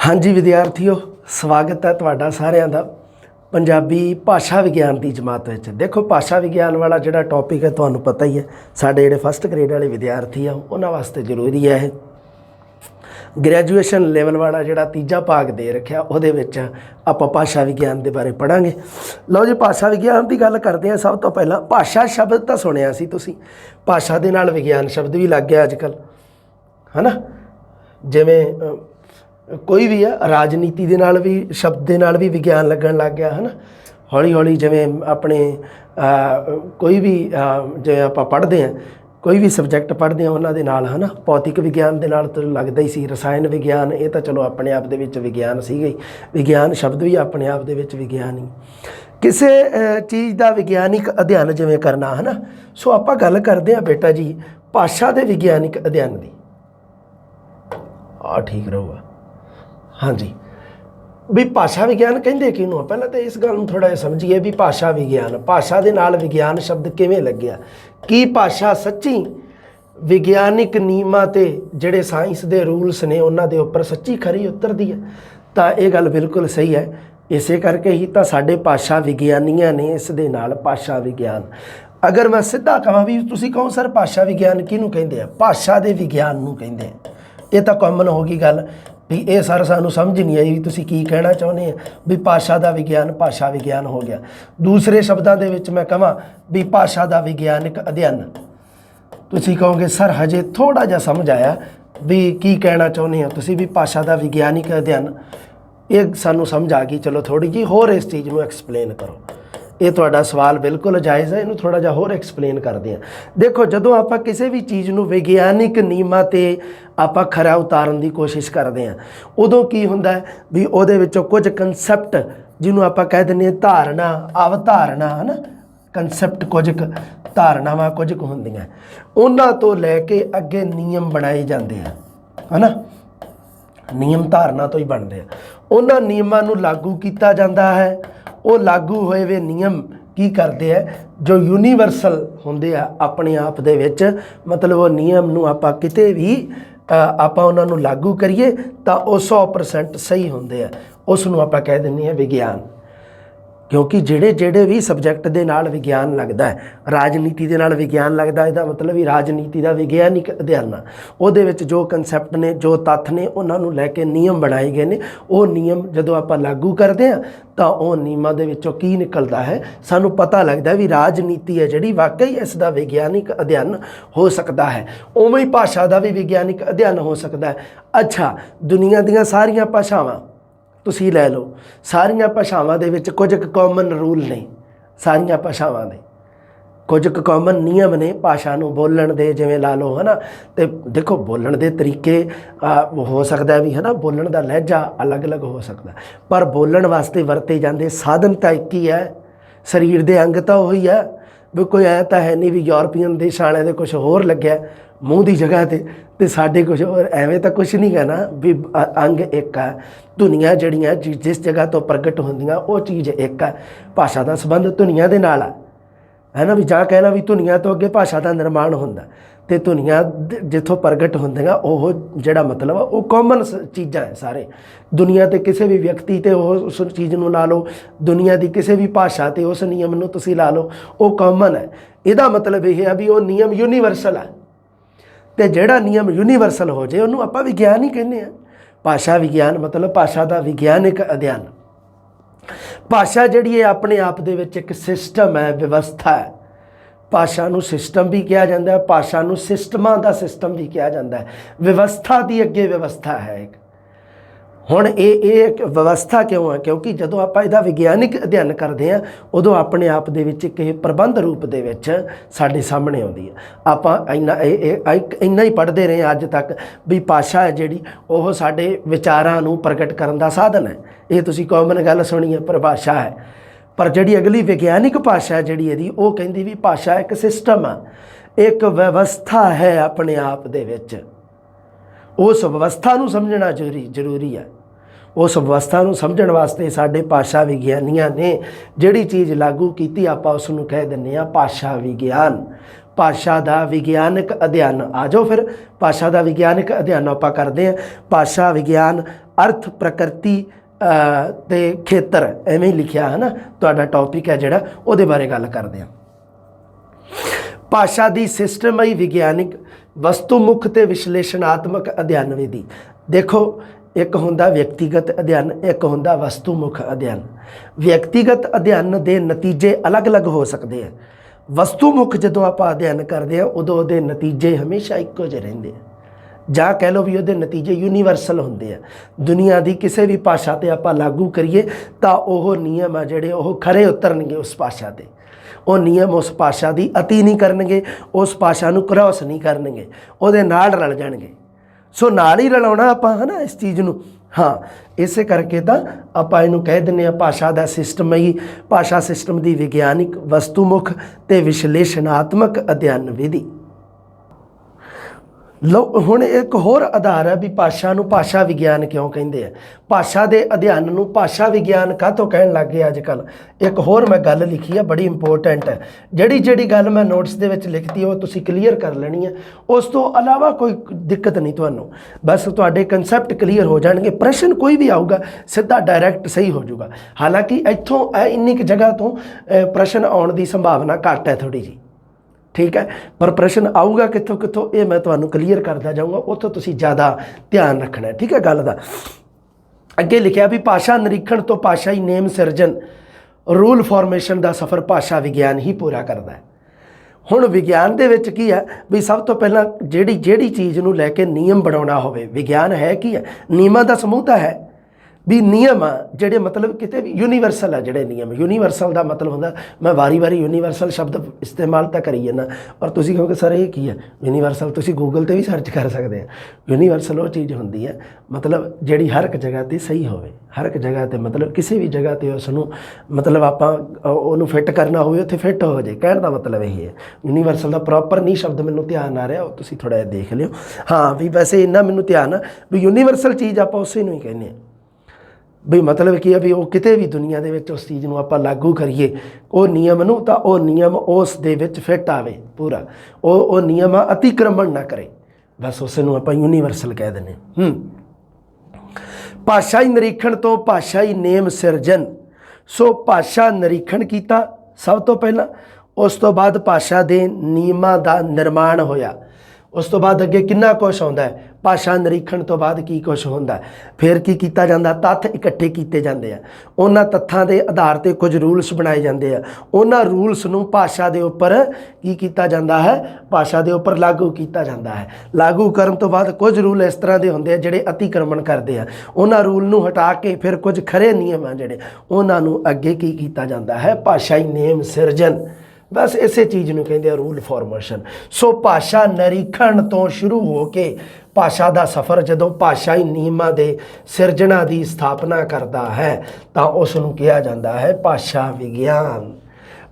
हाँ जी विद्यार्थियों, स्वागत है तुहाडा सारिਆਂ ਦਾ पंजाबी भाषा विज्ञान की जमात विच। देखो भाषा विज्ञान वाला जिहड़ा टॉपिक है तुहानूं पता ही है, साडे जिहड़े फस्ट ग्रेड वाले विद्यार्थी आ उन्हां वास्ते जरूरी है। ग्रैजुएशन लैवल वाला जिहड़ा तीजा भाग दे रखिआ उहदे विच आपां भाषा विज्ञान के बारे पढ़ांगे। लो जी, भाषा विज्ञान की गल करते हैं। सब तो पहला भाषा शब्द तो सुनिया सी तुसीं, भाषा दे नाल विज्ञान शब्द भी लग गया अजकल, है ना। जिवें कोई भी है, राजनीति के नाल भी शब्द के नाल भी विज्ञान लगन लग गया, है ना। हौली हौली जिवें अपने कोई भी जिवें आपां पढ़ते हैं, कोई भी सबजैक्ट पढ़ते हैं उन्हां दे नाल, है ना। भौतिक विज्ञान के नाल तो लगदा ही सी, रसायन विज्ञान ये तो चलो अपने आप दे विच विज्ञान सीगा ही, विज्ञान शब्द भी अपने आप दे विच विज्ञान ही। किसी चीज़ का विज्ञानिक अध्ययन जिवें करना, है ना। सो आपां गल करते हैं बेटा जी भाषा के विज्ञानिक अध्ययन की। ठीक रहूगा। हाँ जी, भी भाषा विज्ञान कहिंदे किहनूं? पहलां तो इस गल नूं थोड़ा जिहा समझिए भी भाषा विज्ञान, भाषा दे नाल विज्ञान शब्द किवें लग्गिआ। की भाषा सच्ची विज्ञानिक नियमां ते जिहड़े साइंस दे रूल्स ने उन्हां दे उपर सच्ची खरी उतरदी है? तां इह गल बिल्कुल सही है। इसे करके ही तां साडे भाषा विज्ञानियां ने इस दे नाल भाषा विज्ञान, अगर मैं सीधा कहां भी तुसीं कहो सर भाषा विज्ञान किहनूं कहिंदे आ, भाषा दे विज्ञान नूं कहिंदे आ। ये तो कॉमन हो गई गल भी ये सर सानू समझ नहीं आई भी तुसीं की कहना चाहुंदे हैं भी भाषा का विज्ञान भाषा विज्ञान हो गया। दूसरे शब्दों के विच मैं कहां भी भाषा का विज्ञानिक अध्ययन, तुसीं कहोगे सर हजे थोड़ा जिहा समझ आया भी की कहना चाहुंदे हो तुसीं भी भाषा का विज्ञानिक अध्ययन, ये सानू समझ आ गई। चलो थोड़ी जी होर इस चीज़ को एक्सप्लेन करो। ये तुहाडा सवाल बिल्कुल जायज़ है, इनू थोड़ा जिहा होर एक्सप्लेन करते हैं। देखो जदों आपां किसी भी चीज़ नूं विज्ञानिक नियमां ते आपां खरा उतारन की कोशिश करते हैं, उदों की हुंदा है भी उहदे विचों कुछ कंसैप्ट जिन्हों आपां कह दिंदे धारणा अवधारणा, है ना। कंसैप्ट कुछ धारणावां कुछ हुंदियां, उन्हां तो लैके अगे नियम बनाए जाते हैं, है ना। नियम धारणा तो ही बनते हैं। उन्हां नियमां नूं लागू किया जाता है। वो लागू होए वे नियम की करते हैं जो यूनीवर्सल होंदे आ अपने आप दे विच, मतलब वो नियम नूं आपां किते भी आपां उन्हां नूं लागू करिए तो वो 100% सही होंदे आ। उस नूं आपां कह दिंदे आ विज्ञान। क्योंकि जेड़े जेड़े भी सबजैक्ट दे नाल विज्ञान लगदा है, राजनीति दे नाल विज्ञान लगदा, इहदा मतलब ही राजनीति का विज्ञानिक अध्ययन आ। उहदे विच जो कंसैप्ट ने, जो तत्थ ने, उन्हां नूं लैके नियम बनाए गए ने। वो नियम जदों आपां लागू करते हैं तो वो नियमां दे विचों की निकलदा है, सानूं पता लगदा भी राजनीति है जिहड़ी वाकई इसका विज्ञानिक अध्ययन हो सकता है। उवें ही भाषा का भी विज्ञानिक अध्ययन हो सकता है। अच्छा, दुनिया दीयां सारियां भाषावां तुसीं लै लो, सारियां भाषावां दे विच कुछ कॉमन रूल ने, सारियां भाषावां दे कुछ कॉमन नियम ने भाषा नूं बोलण दे, जिवें ला लो, है ना। तो देखो बोलण दे तरीके हो सकता भी, है ना, बोलण दा लहजा अलग अलग हो सकता, पर बोलण वास्ते वरते जांदे साधन तो एक ही है, शरीर दे अंग तो उही है। भी कोई ऐ तो है नहीं भी यूरोपीयन देश वाले दे कुछ होर लग्या मूँह की जगह ते साडे कुछ होर, एवें तो कुछ नहीं कहना भी अंग एक है। धुनियाँ जड़ियाँ जिस जगह तो प्रगट होंदियां वो चीज़ एक है। भाषा का संबंध धुनियाँ दे नाल है ना, भी जां कहना भी धुनियाँ तो अगे भाषा का निर्माण होंदा ते धुनियाँ जिथों प्रगट होंदियां वो जिहड़ा मतलब वो कॉमन चीज़ां है सारे दुनिया ते। किसी भी व्यक्ति ते उस चीज़ नूं ला लो, दुनिया की किसी भी भाषा ते उस नियम नूं तुसीं ला लो, वो कॉमन है। इहदा मतलब यह है भी वो नियम यूनीवर्सल है, तो जिहड़ा नियम यूनीवर्सल हो जाए उन्होंने आपां विज्ञान ही कहने हैं। भाषा विज्ञान मतलब भाषा का विज्ञानिक अध्ययन। भाषा जिहड़ी है अपने आप दे विच एक सिस्टम है, व्यवस्था है। भाषा नूं सिस्टम भी कहा जाता है, भाषा नूं सिस्टमां दा सिस्टम भी कहा जाता है। व्यवस्था की अगे व्यवस्था है एक। हुण एक व्यवस्था क्यों है? क्योंकि जदों आपां इहदा विज्ञानिक अध्ययन करते हैं उदों अपने आप दे विच एक प्रबंध रूप दे विच साडे सामने आउंदी है। आपां इन्ना ही पढ़ते रहे अज तक भी भाषा है जिहड़ी ओह साडे विचारां नूं प्रगट करन दा साधन है। ये तुसीं कॉमन गल सुनी है परिभाषा है, पर जिहड़ी अगली विज्ञानिक भाषा है जिहड़ी इहदी वो कहंदी भी भाषा एक सिस्टम है, एक व्यवस्था है अपने आप दे विच। उस व्यवस्था नूं समझना जरूरी है। उस व्यवस्था नूं समझण वास्ते साडे भाषा विज्ञानियां ने जिहड़ी चीज़ लागू की आपां उस नूं कह दिंदे आ भाषा विज्ञान। भाषा का विज्ञानिक अध्ययन। आ जाओ फिर भाषा का विज्ञानिक अध्ययन आपां करते हैं। भाषा विज्ञान अर्थ प्रकृति ते खेतर एवें ही लिखिया है ना। तुहाडा टॉपिक है जिहड़ा उहदे बारे गल करदे हां। भाषा की सिस्टमई विग्यानिक वस्तुमुख ते विश्लेषणात्मक अध्ययन विधि। देखो एक हुंदा व्यक्तिगत अध्ययन, एक हुंदा वस्तुमुख अध्ययन। व्यक्तिगत अध्ययन के नतीजे अलग अलग हो सकते हैं। वस्तुमुख जदों आपां अध्ययन करते हैं उदों उहदे नतीजे हमेशा इक्को जिहे रहिंदे हैं, जां कह लो भी उहदे नतीजे यूनीवर्सल हुंदे हैं। दुनिया की किसी भी भाषा ते आपां लागू करिए तां ओह नियम आ जिहड़े ओह खरे उतरनगे उस भाषा ते। वो नियम उस भाषा की अति नहीं करनगे, उस भाषा नूं क्रॉस नहीं करनगे, उहदे नाल रल जाणगे। सो नाल ही रलाउणा आपां है ना इस चीज़ नूं। हाँ, इसे करके तो आपां इहनूं कह दिंदे हां भाषा का सिस्टम ही भाषा सिस्टम की विग्यानिक वस्तुमुख ते विश्लेषणात्मक अध्ययन विधि। लो हुण एक होर आधार है भी भाषा नूं भाषा विग्यान क्यों कहिंदे आ। भाषा के अध्ययन नूं भाषा विग्यान काहतों कहण लग गए अजकल। एक होर मैं गल लिखी है बड़ी इंपोर्टेंट है, जिहड़ी गल मैं नोट्स दे विच लिखती है वो तुसीं क्लीयर कर लेनी है। उस तो अलावा कोई दिक्कत नहीं तुहानूं, बस तुहाडे कंसैप्ट क्लीयर हो जाएंगे। प्रश्न कोई भी आऊगा सीधा डायरैक्ट सही हो जाऊगा। हालांकि इत्थों इन्नी जगह तो प्रश्न आउण दी संभावना घट है थोड़ी जी, ठीक है, पर प्रश्न आऊगा कितों कितों ये मैं तुहानूं क्लीयर करता जाऊँगा, उत्थों तुसीं ज़्यादा ध्यान रखना है, ठीक है। गल दा अगे लिखिया भी भाषा निरीक्षण तो भाषाई नेम सिरजन रूल फॉर्मेशन का सफ़र भाषा विग्यान ही पूरा करता है। हुण विग्यान दे विच की है भी सब तो पहला जिहड़ी चीज़ नूं लैके नियम बनाउणा होवे, विग्यान है की है नियमां दा समूह तां है भी नियम आ जिहड़े मतलब किते भी यूनीवर्सल है। जिहड़े नियम यूनीवर्सल का मतलब होंदा, मैं वारी वारी यूनीवर्सल शब्द इस्तेमाल तो करी जाना और तुसीं कहोगे सर ये की है यूनीवर्सल, तुसीं गूगल ते भी सर्च कर सकते हैं। यूनीवर्सल वो चीज़ होंदी है मतलब जिहड़ी हर एक जगह ते सही होवे, हर एक जगह ते मतलब किसी भी जगह ते उसनूं मतलब आपां उहनूं फिट करना होवे उत्थे फिट हो जाए, कहण दा मतलब यही है। यूनीवर्सल का प्रॉपर नहीं शब्द मैनूं ध्यान आ रहा, वो तुसीं थोड़ा जिहा देख लिओ। हाँ भी वैसे इन्ना मैनूं ध्यान आ भी यूनीवर्सल चीज़ आपां उसे नूं ही कहने भी मतलब की है भी वो किते भी दुनिया दे विच उस चीज़ नूं आपां लागू करिए वो नियम नूं तां वो नियम उस दे विच फिट आवे पूरा, वो नियम अतिक्रमण ना करे, बस उस नूं आपां यूनीवर्सल कह दिंदे। भाषाई निरीक्षण तो भाषाई नेम सिरजन। सो भाषा निरीक्षण किया सब तो पहला, उस तो बाद भाषा के नियमां दा निर्माण होया। उस तो बाद अगे कितना कुछ आउंदा है, भाषा निरीक्षण तो बाद की कुछ होंदा है। फिर की कीता जांदा, तत्थ इकट्ठे कीते जांदे आ, उन्हां तत्थां दे आधार ते कुछ रूल्स बनाए जांदे आ, उन्हां रूल्स नूं भाषा दे उपर की कीता जांदा है, भाषा दे उपर लागू कीता जांदा है। लागू करन तो बाद कुछ रूल इस तरह दे हुंदे आ जिहड़े अतिक्रमण करदे आ, उन्हां रूल नूं हटा के फिर कुछ खरे नियम आ जिहड़े उन्हां नूं अगे की कीता जांदा है, भाषाई नेम सिरजन। बस इसे चीज़ नूं कहंदे आ रूल फॉर्मेशन। सो भाषा निरीक्षण तो शुरू हो के भाषा का सफ़र जदों भाषाई नियमां दे सिरजना की स्थापना करता है तो उसनूं कहा जाता है भाषा विग्यान।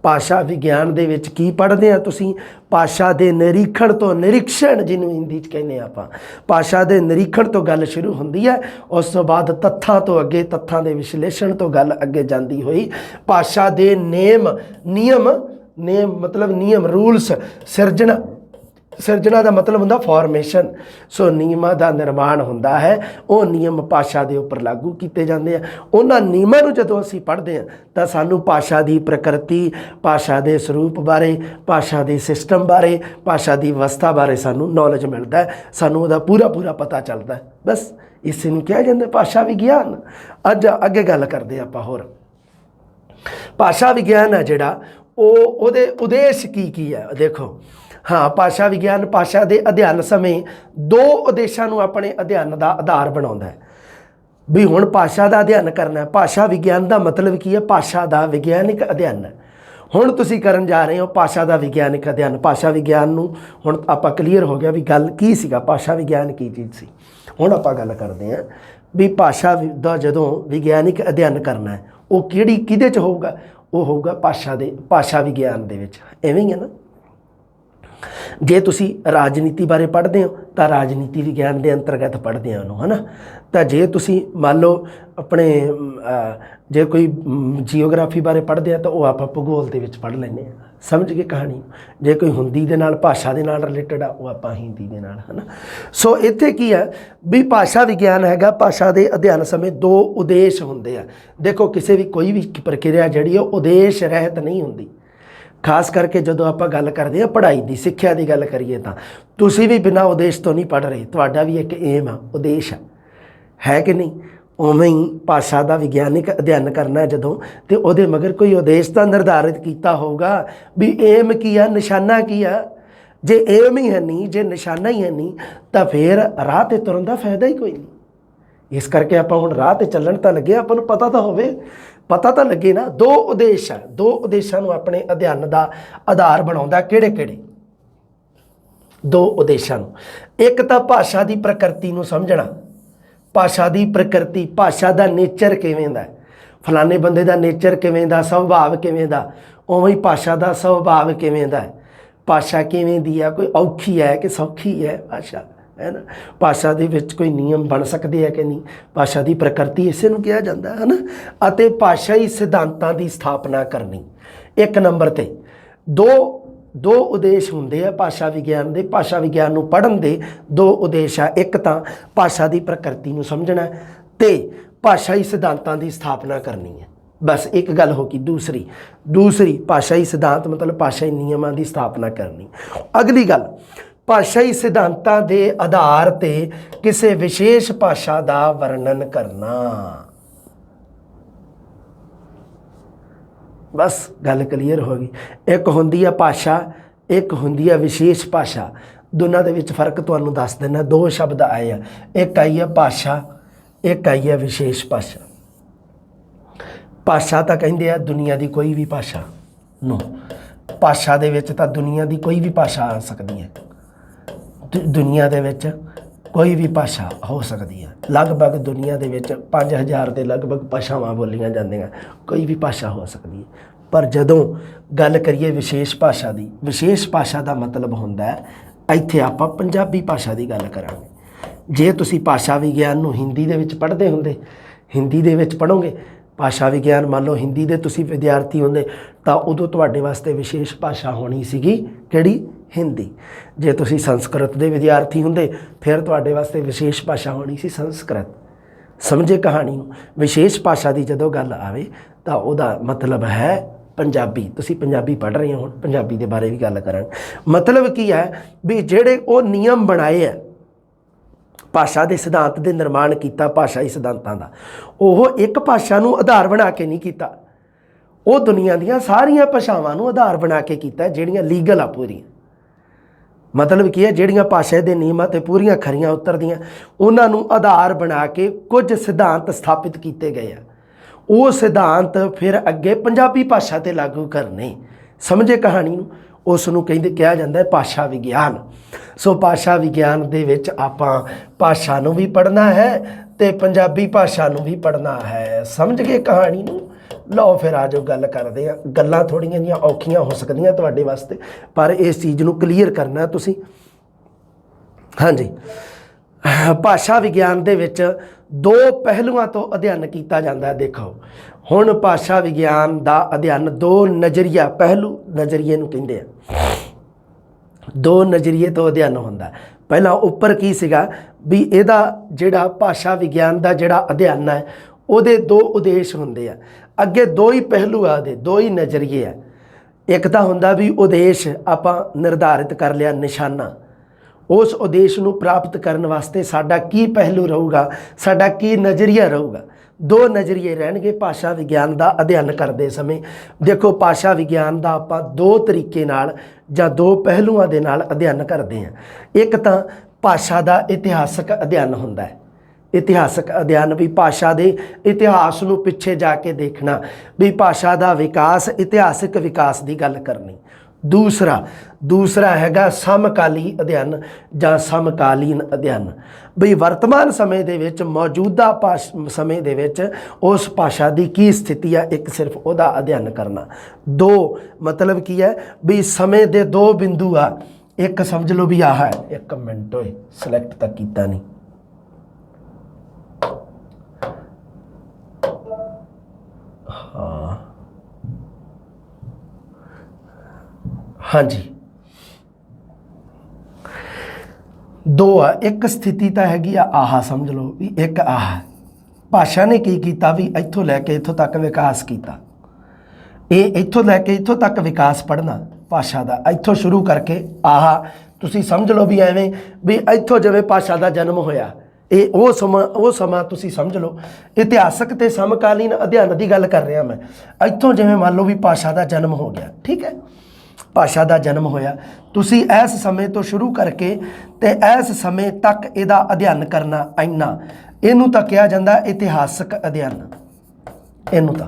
भाषा विग्यान दे विच की पढ़दे आ तुसीं, भाषा के निरीक्षण तो निरीक्षण जिन्हों हिंदी च कहने आपां, भाषा के निरीक्षण तो गल शुरू होंदी है, उस तो बाद तत्थां तो अगे तत्थां के विश्लेषण तो गल अगे जाती हुई भाषा के नियम मतलब नियम रूल्स सिरजना का मतलब होंदा फॉर्मेशन। सो नियमां का निर्माण होंदा है, वो नियम भाषा के उपर लागू किए जाते हैं। उन्हां नियमां नूं जदों असीं पढ़दे हां तां सानूं भाषा की प्रकृति, भाषा के स्वरूप बारे, भाषा के सिस्टम बारे, भाषा की अवस्था बारे सानूं नॉलेज मिलता है, सानूं उहदा पूरा पता चलता है। बस इस नूं कहा जांदा भाषा विग्यान। अज अगे गल करदे आपां होर भाषा विग्यान है जिहड़ा ਉਹਦੇ उद्देश्य की है। देखो हाँ, भाषा विग्यान भाषा के अध्ययन समय दो उद्देशों को अपने अध्ययन का आधार बनाता है भी हुण भाषा का अध्ययन करना है। भाषा विग्यान का मतलब की है, भाषा का विग्यानिक अध्ययन है। हुण तुसीं करन जा रहे हो भाषा का विग्यानिक अध्ययन। भाषा विग्यान नूं हुण आपां क्लीयर हो गया भी गल की सीगा, भाषा विग्यान की चीज़ सी। हुण आपां गल करदे हां भी भाषा का जदों विग्यानिक अध्ययन करना है वो किहदे च होऊगा, वो होगा भाषा विग्यान दे विच। इवें ही है ना, जे तुसी राजनीति बारे पढ़ते हो तो राजनीति विग्यान के अंतर्गत पढ़ते हैं उन्होंने, है ना। तो जे तुसी मान लो अपने जे कोई जियोग्राफी बारे पढ़ते हैं तो वह आप भूगोल के विच पढ़ लेंगे, समझ गए कहानी। जे कोई हिंदी दे नाल भाषा दे नाल रिलेटेड आ वो आपां हिंदी दे नाल, है ना। सो इत्थे की है भी भाषा विग्यान हैगा, भाषा दे अध्ययन समय दो उद्देश हुंदे आ। देखो किसी भी कोई भी प्रक्रिया जिहड़ी है उद्देश रहत नहीं हुंदी। खास करके जो आप गल करते हैं पढ़ाई की सिक्ख्या की गल करिए तो तुसी भी बिना उद्देश तो नहीं पढ़ रहे, तुहाडा भी एक एम आ, उद्देश है कि नहीं। उवें ही भाषा का विग्यानिक अध्ययन करना है जदों, तो उहदे मगर कोई उद्देश तो निर्धारित किया होगा भी एम की आ, निशाना की आ। जे एम ही है नहीं, जे निशाना ही है नहीं, तो फिर राह ते तुरन दा फायदा ही कोई नहीं। इस करके आप हुण राह ते चलण तो लगे, आपां नूं पता तो होवे, पता तो लगे ना। दो उद्देश है, दो उद्देशों को अपने अध्ययन का आधार बनाउंदा। किहड़े किहड़े दो उद्देशों? एक तो भाषा की प्रकृति को समझना, भाषा की प्रकृति, भाषा का नेचर किवें दा है, फलाने बंदे का नेचर किवें दा, सुभाव किवें दा, उवें भाषा का सुभाव किवें दा है, भाषा किवें दी है, कोई औखी है कि सौखी है भाषा, है ना। भाषा दे विच कोई नियम बन सकते हैं कि नहीं, भाषा की प्रकृति इसे नूं कहा जाता है ना। अते भाषाई सिद्धांतां की स्थापना करनी। एक नंबर ते दो दो उद्देश होंदे आ भाषा विग्यान दे। भाषा विग्यान नूं पढ़न दे दो उद्देश आ, एक तां भाषा की प्रकृति नूं समझना ते भाषाई सिद्धांतां की स्थापना करनी है। बस एक गल होगी। दूसरी भाषाई सिद्धांत मतलब भाषाई नियमां की स्थापना करनी। अगली गल भाषाई सिद्धांतां दे आधार ते किसी विशेष भाषा का वर्णन करना। बस गल क्लीयर हो गई। एक होंदी है भाषा, एक होंदी है विशेष भाषा। दोनों के विच फर्क तुहानूं दस देना। दो शब्द आए हैं, एक आई है भाषा, एक आई है विशेष भाषा। भाषा तो कहिंदे आ दुनिया की कोई भी भाषा नो, भाषा दे विच तां दुनिया की कोई भी भाषा आ सकती है, दुनिया दे विच कोई भी भाषा हो सकती है। लगभग दुनिया के 5000 के लगभग भाषावां बोलियां जांदियां, कोई भी भाषा हो सकती है। पर जदों गल करिए विशेष भाषा की, विशेष भाषा का मतलब होंदा है, इत्थे आपां पंजाबी भाषा की गल करांगे। जे तुसी भाषा विग्यान नूं हिंदी दे विच पढ़दे हुंदे, हिंदी दे विच पढ़ोगे भाषा विग्यान, मान लो हिंदी दे तुसी विद्यार्थी होंदे तां उदों तुहाडे वास्ते विशेष भाषा होनी सीगी किहड़ी? हिंदी। जे तुसी संस्कृत के विद्यार्थी होंदे फिर तुहाडे वास्ते विशेष भाषा होनी सी संस्कृत। समझे कहानी? विशेष भाषा की जदों गल आवे तो उहदा मतलब है पंजाबी। तुसी पंजाबी पढ़ रहे हो, पंजाबी के बारे भी गल करांगे। मतलब की है भी जिहड़े वो नियम बनाए है भाषा के सिद्धांत के निर्माण किया, भाषाई सिद्धांतां दा, ओह एक भाषा नूं आधार बना के नहीं किया, वो दुनिया दीयां सारियां भाषावां नूं आधार बना के किया जिहड़ियां लीगल आ पूरी। मतलब की है जिहड़ियां भाषा के नियमां ते पूरियां खरियां उतरदियां, उन्हां नूं आधार बना के कुछ सिद्धांत स्थापित किए गए हैं। वो सिद्धांत फिर अगे पंजाबी भाषा ते लागू करने। समझे कहानी नूं? उस नूं कहंदे कहा जाता है भाषा विग्यान। सो भाषा विग्यान दे विच आपां भाषा नूं भी पढ़ना है ते पंजाबी भाषा नूं भी पढ़ना है। समझ गए कहानी नूं? लो फिर आ जाओ गल करते हैं। गल्लां थोड़ियां जिहियां औखियां हो सकदियां तुहाडे वास्ते, पर इस चीज़ नूं क्लीयर करना तुसीं। हाँ जी, भाषा विग्यान दे विच दो पहलुआं तो अध्ययन किया जाता है। देखो हुण भाषा विग्यान का अध्ययन दो नज़रिया, पहलू नज़रिए नूं कहिंदे आ, दो नज़रिए तो अध्ययन होंदा। पहला उपर की सीगा भी इहदा जिहड़ा भाषा विग्यान का जिहड़ा अध्ययन है उहदे दो उद्देश होंदे आ। अगे दो ही पहलू आ, दो ही नज़रिए आ। एक तो होंदा भी उद्देश आपां निर्धारित कर लिया, निशाना, उस उद्देश नूं प्राप्त करने वास्ते साडा की पहलू रहूगा, साडा की नज़रिया रहूगा। दो नज़रिए रहणगे भाषा विग्यान का अध्ययन करते समय। देखो भाषा विग्यान का आपां दो तरीके नाल जां दो पहलुआं दे नाल अध्ययन करते हैं। एक तो भाषा का इतिहासक अध्ययन होंदा है। इतिहासक अध्ययन भी भाषा के इतिहास नूं पिछे जाके देखना भी भाषा का विकास, इतिहासिक विकास की गल करनी। दूसरा हैगा समकाली अध्ययन जां समकालीन अध्ययन, भी वर्तमान समय दे विच मौजूदा समय दे विच उस भाषा की की स्थिति है, एक सिर्फ उहदा अध्ययन करना। दो मतलब की है भी समय दे दो बिंदु आ। एक समझ लो भी आह है, एक मिनट होए सिलेक्ट तक कीता नहीं, हाँ ਹਾਂਜੀ, दो आ, एक स्थिति तो हैगी आह, समझ लो भी एक आह भाषा ने की कीता भी इत्थों लैके इत्थों तक विकास किया। ये इत्थों लैके इत्थों तक विकास पढ़ना भाषा का, इत्थों शुरू करके आह तुसी समझ लो भी एवें भी इत्थों जिवें भाषा का जन्म होया, ये वो समा तुसी समझ लो। इतिहासक ते समकालीन अध्ययन की गल कर रहा मैं। इत्थों जिवें मान लो भी भाषा का जन्म हो गया, ठीक है, भाषा का जन्म होया, तुसी इस समय तो शुरू करके ते इस समय तक इहदा अध्ययन करना, इन्ना इनू तां कहा जांदा इतिहासक अध्ययन, इनू तां।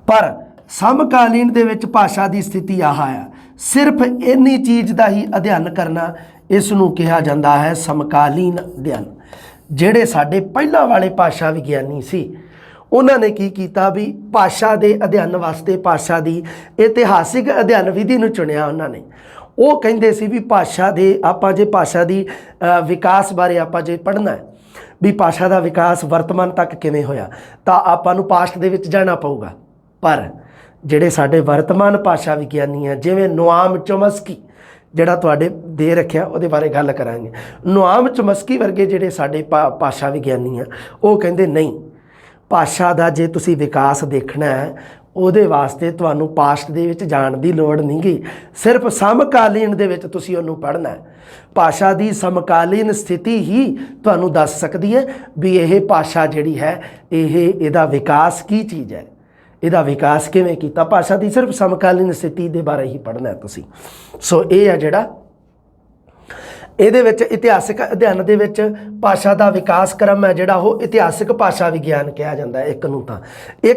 पर समकालीन दे विच भाषा की स्थिति आह आ, सिर्फ इन्नी चीज़ का ही अध्ययन करना, इसनू कहा जाता है समकालीन अध्ययन। जिहड़े साडे पहलां वाले भाषा विग्यानी सी, उन्होंने की किया भी भाषा के अध्ययन वास्ते भाषा की इतिहासिक अध्ययन विधि नूं चुनिया। उन्होंने वो कहिंदे सी भी भाषा दे आपां जे भाषा की विकास बारे आपां जे पढ़ना है भी भाषा का विकास वर्तमान तक किवें होया, तां आपां नूं पास्ट दे विच जाना पऊगा। पर जिहड़े साडे वर्तमान भाषा विग्यानी हैं, जिवें नोआम चोम्स्की जिहड़ा तुहाडे दे रखिया, उहदे बारे गल करांगे। नोआम चोम्स्की वर्गे जिहड़े साडे भाषा विग्यानी हैं, वो कहिंदे नहीं, भाषा का जे तुसी विकास देखना है, उहदे वास्ते तुहानूं पास्ट दे विच जाण दी लोड़ नहीं गी, सिर्फ समकालीन दे विच तुसी उहनूं पढ़ना है। भाषा की समकालीन स्थिति ही तुहानूं दस सकदी है भी यह भाषा जिहड़ी है, इहदा विकास की चीज़ है, इहदा विकास किवें कीता। भाषा की सिर्फ समकालीन स्थिति के बारे ही पढ़ना है तुसी। सो ये है जिहड़ा ਇਹਦੇ ਵਿੱਚ ਇਤਿਹਾਸਿਕ ਅਧਿਐਨ ਦੇ ਵਿੱਚ ਭਾਸ਼ਾ ਦਾ ਵਿਕਾਸ ਕਰਮ ਹੈ ਜਿਹੜਾ ਉਹ ਇਤਿਹਾਸਿਕ ਭਾਸ਼ਾ ਵਿਗਿਆਨ ਕਿਹਾ ਜਾਂਦਾ। ਇੱਕ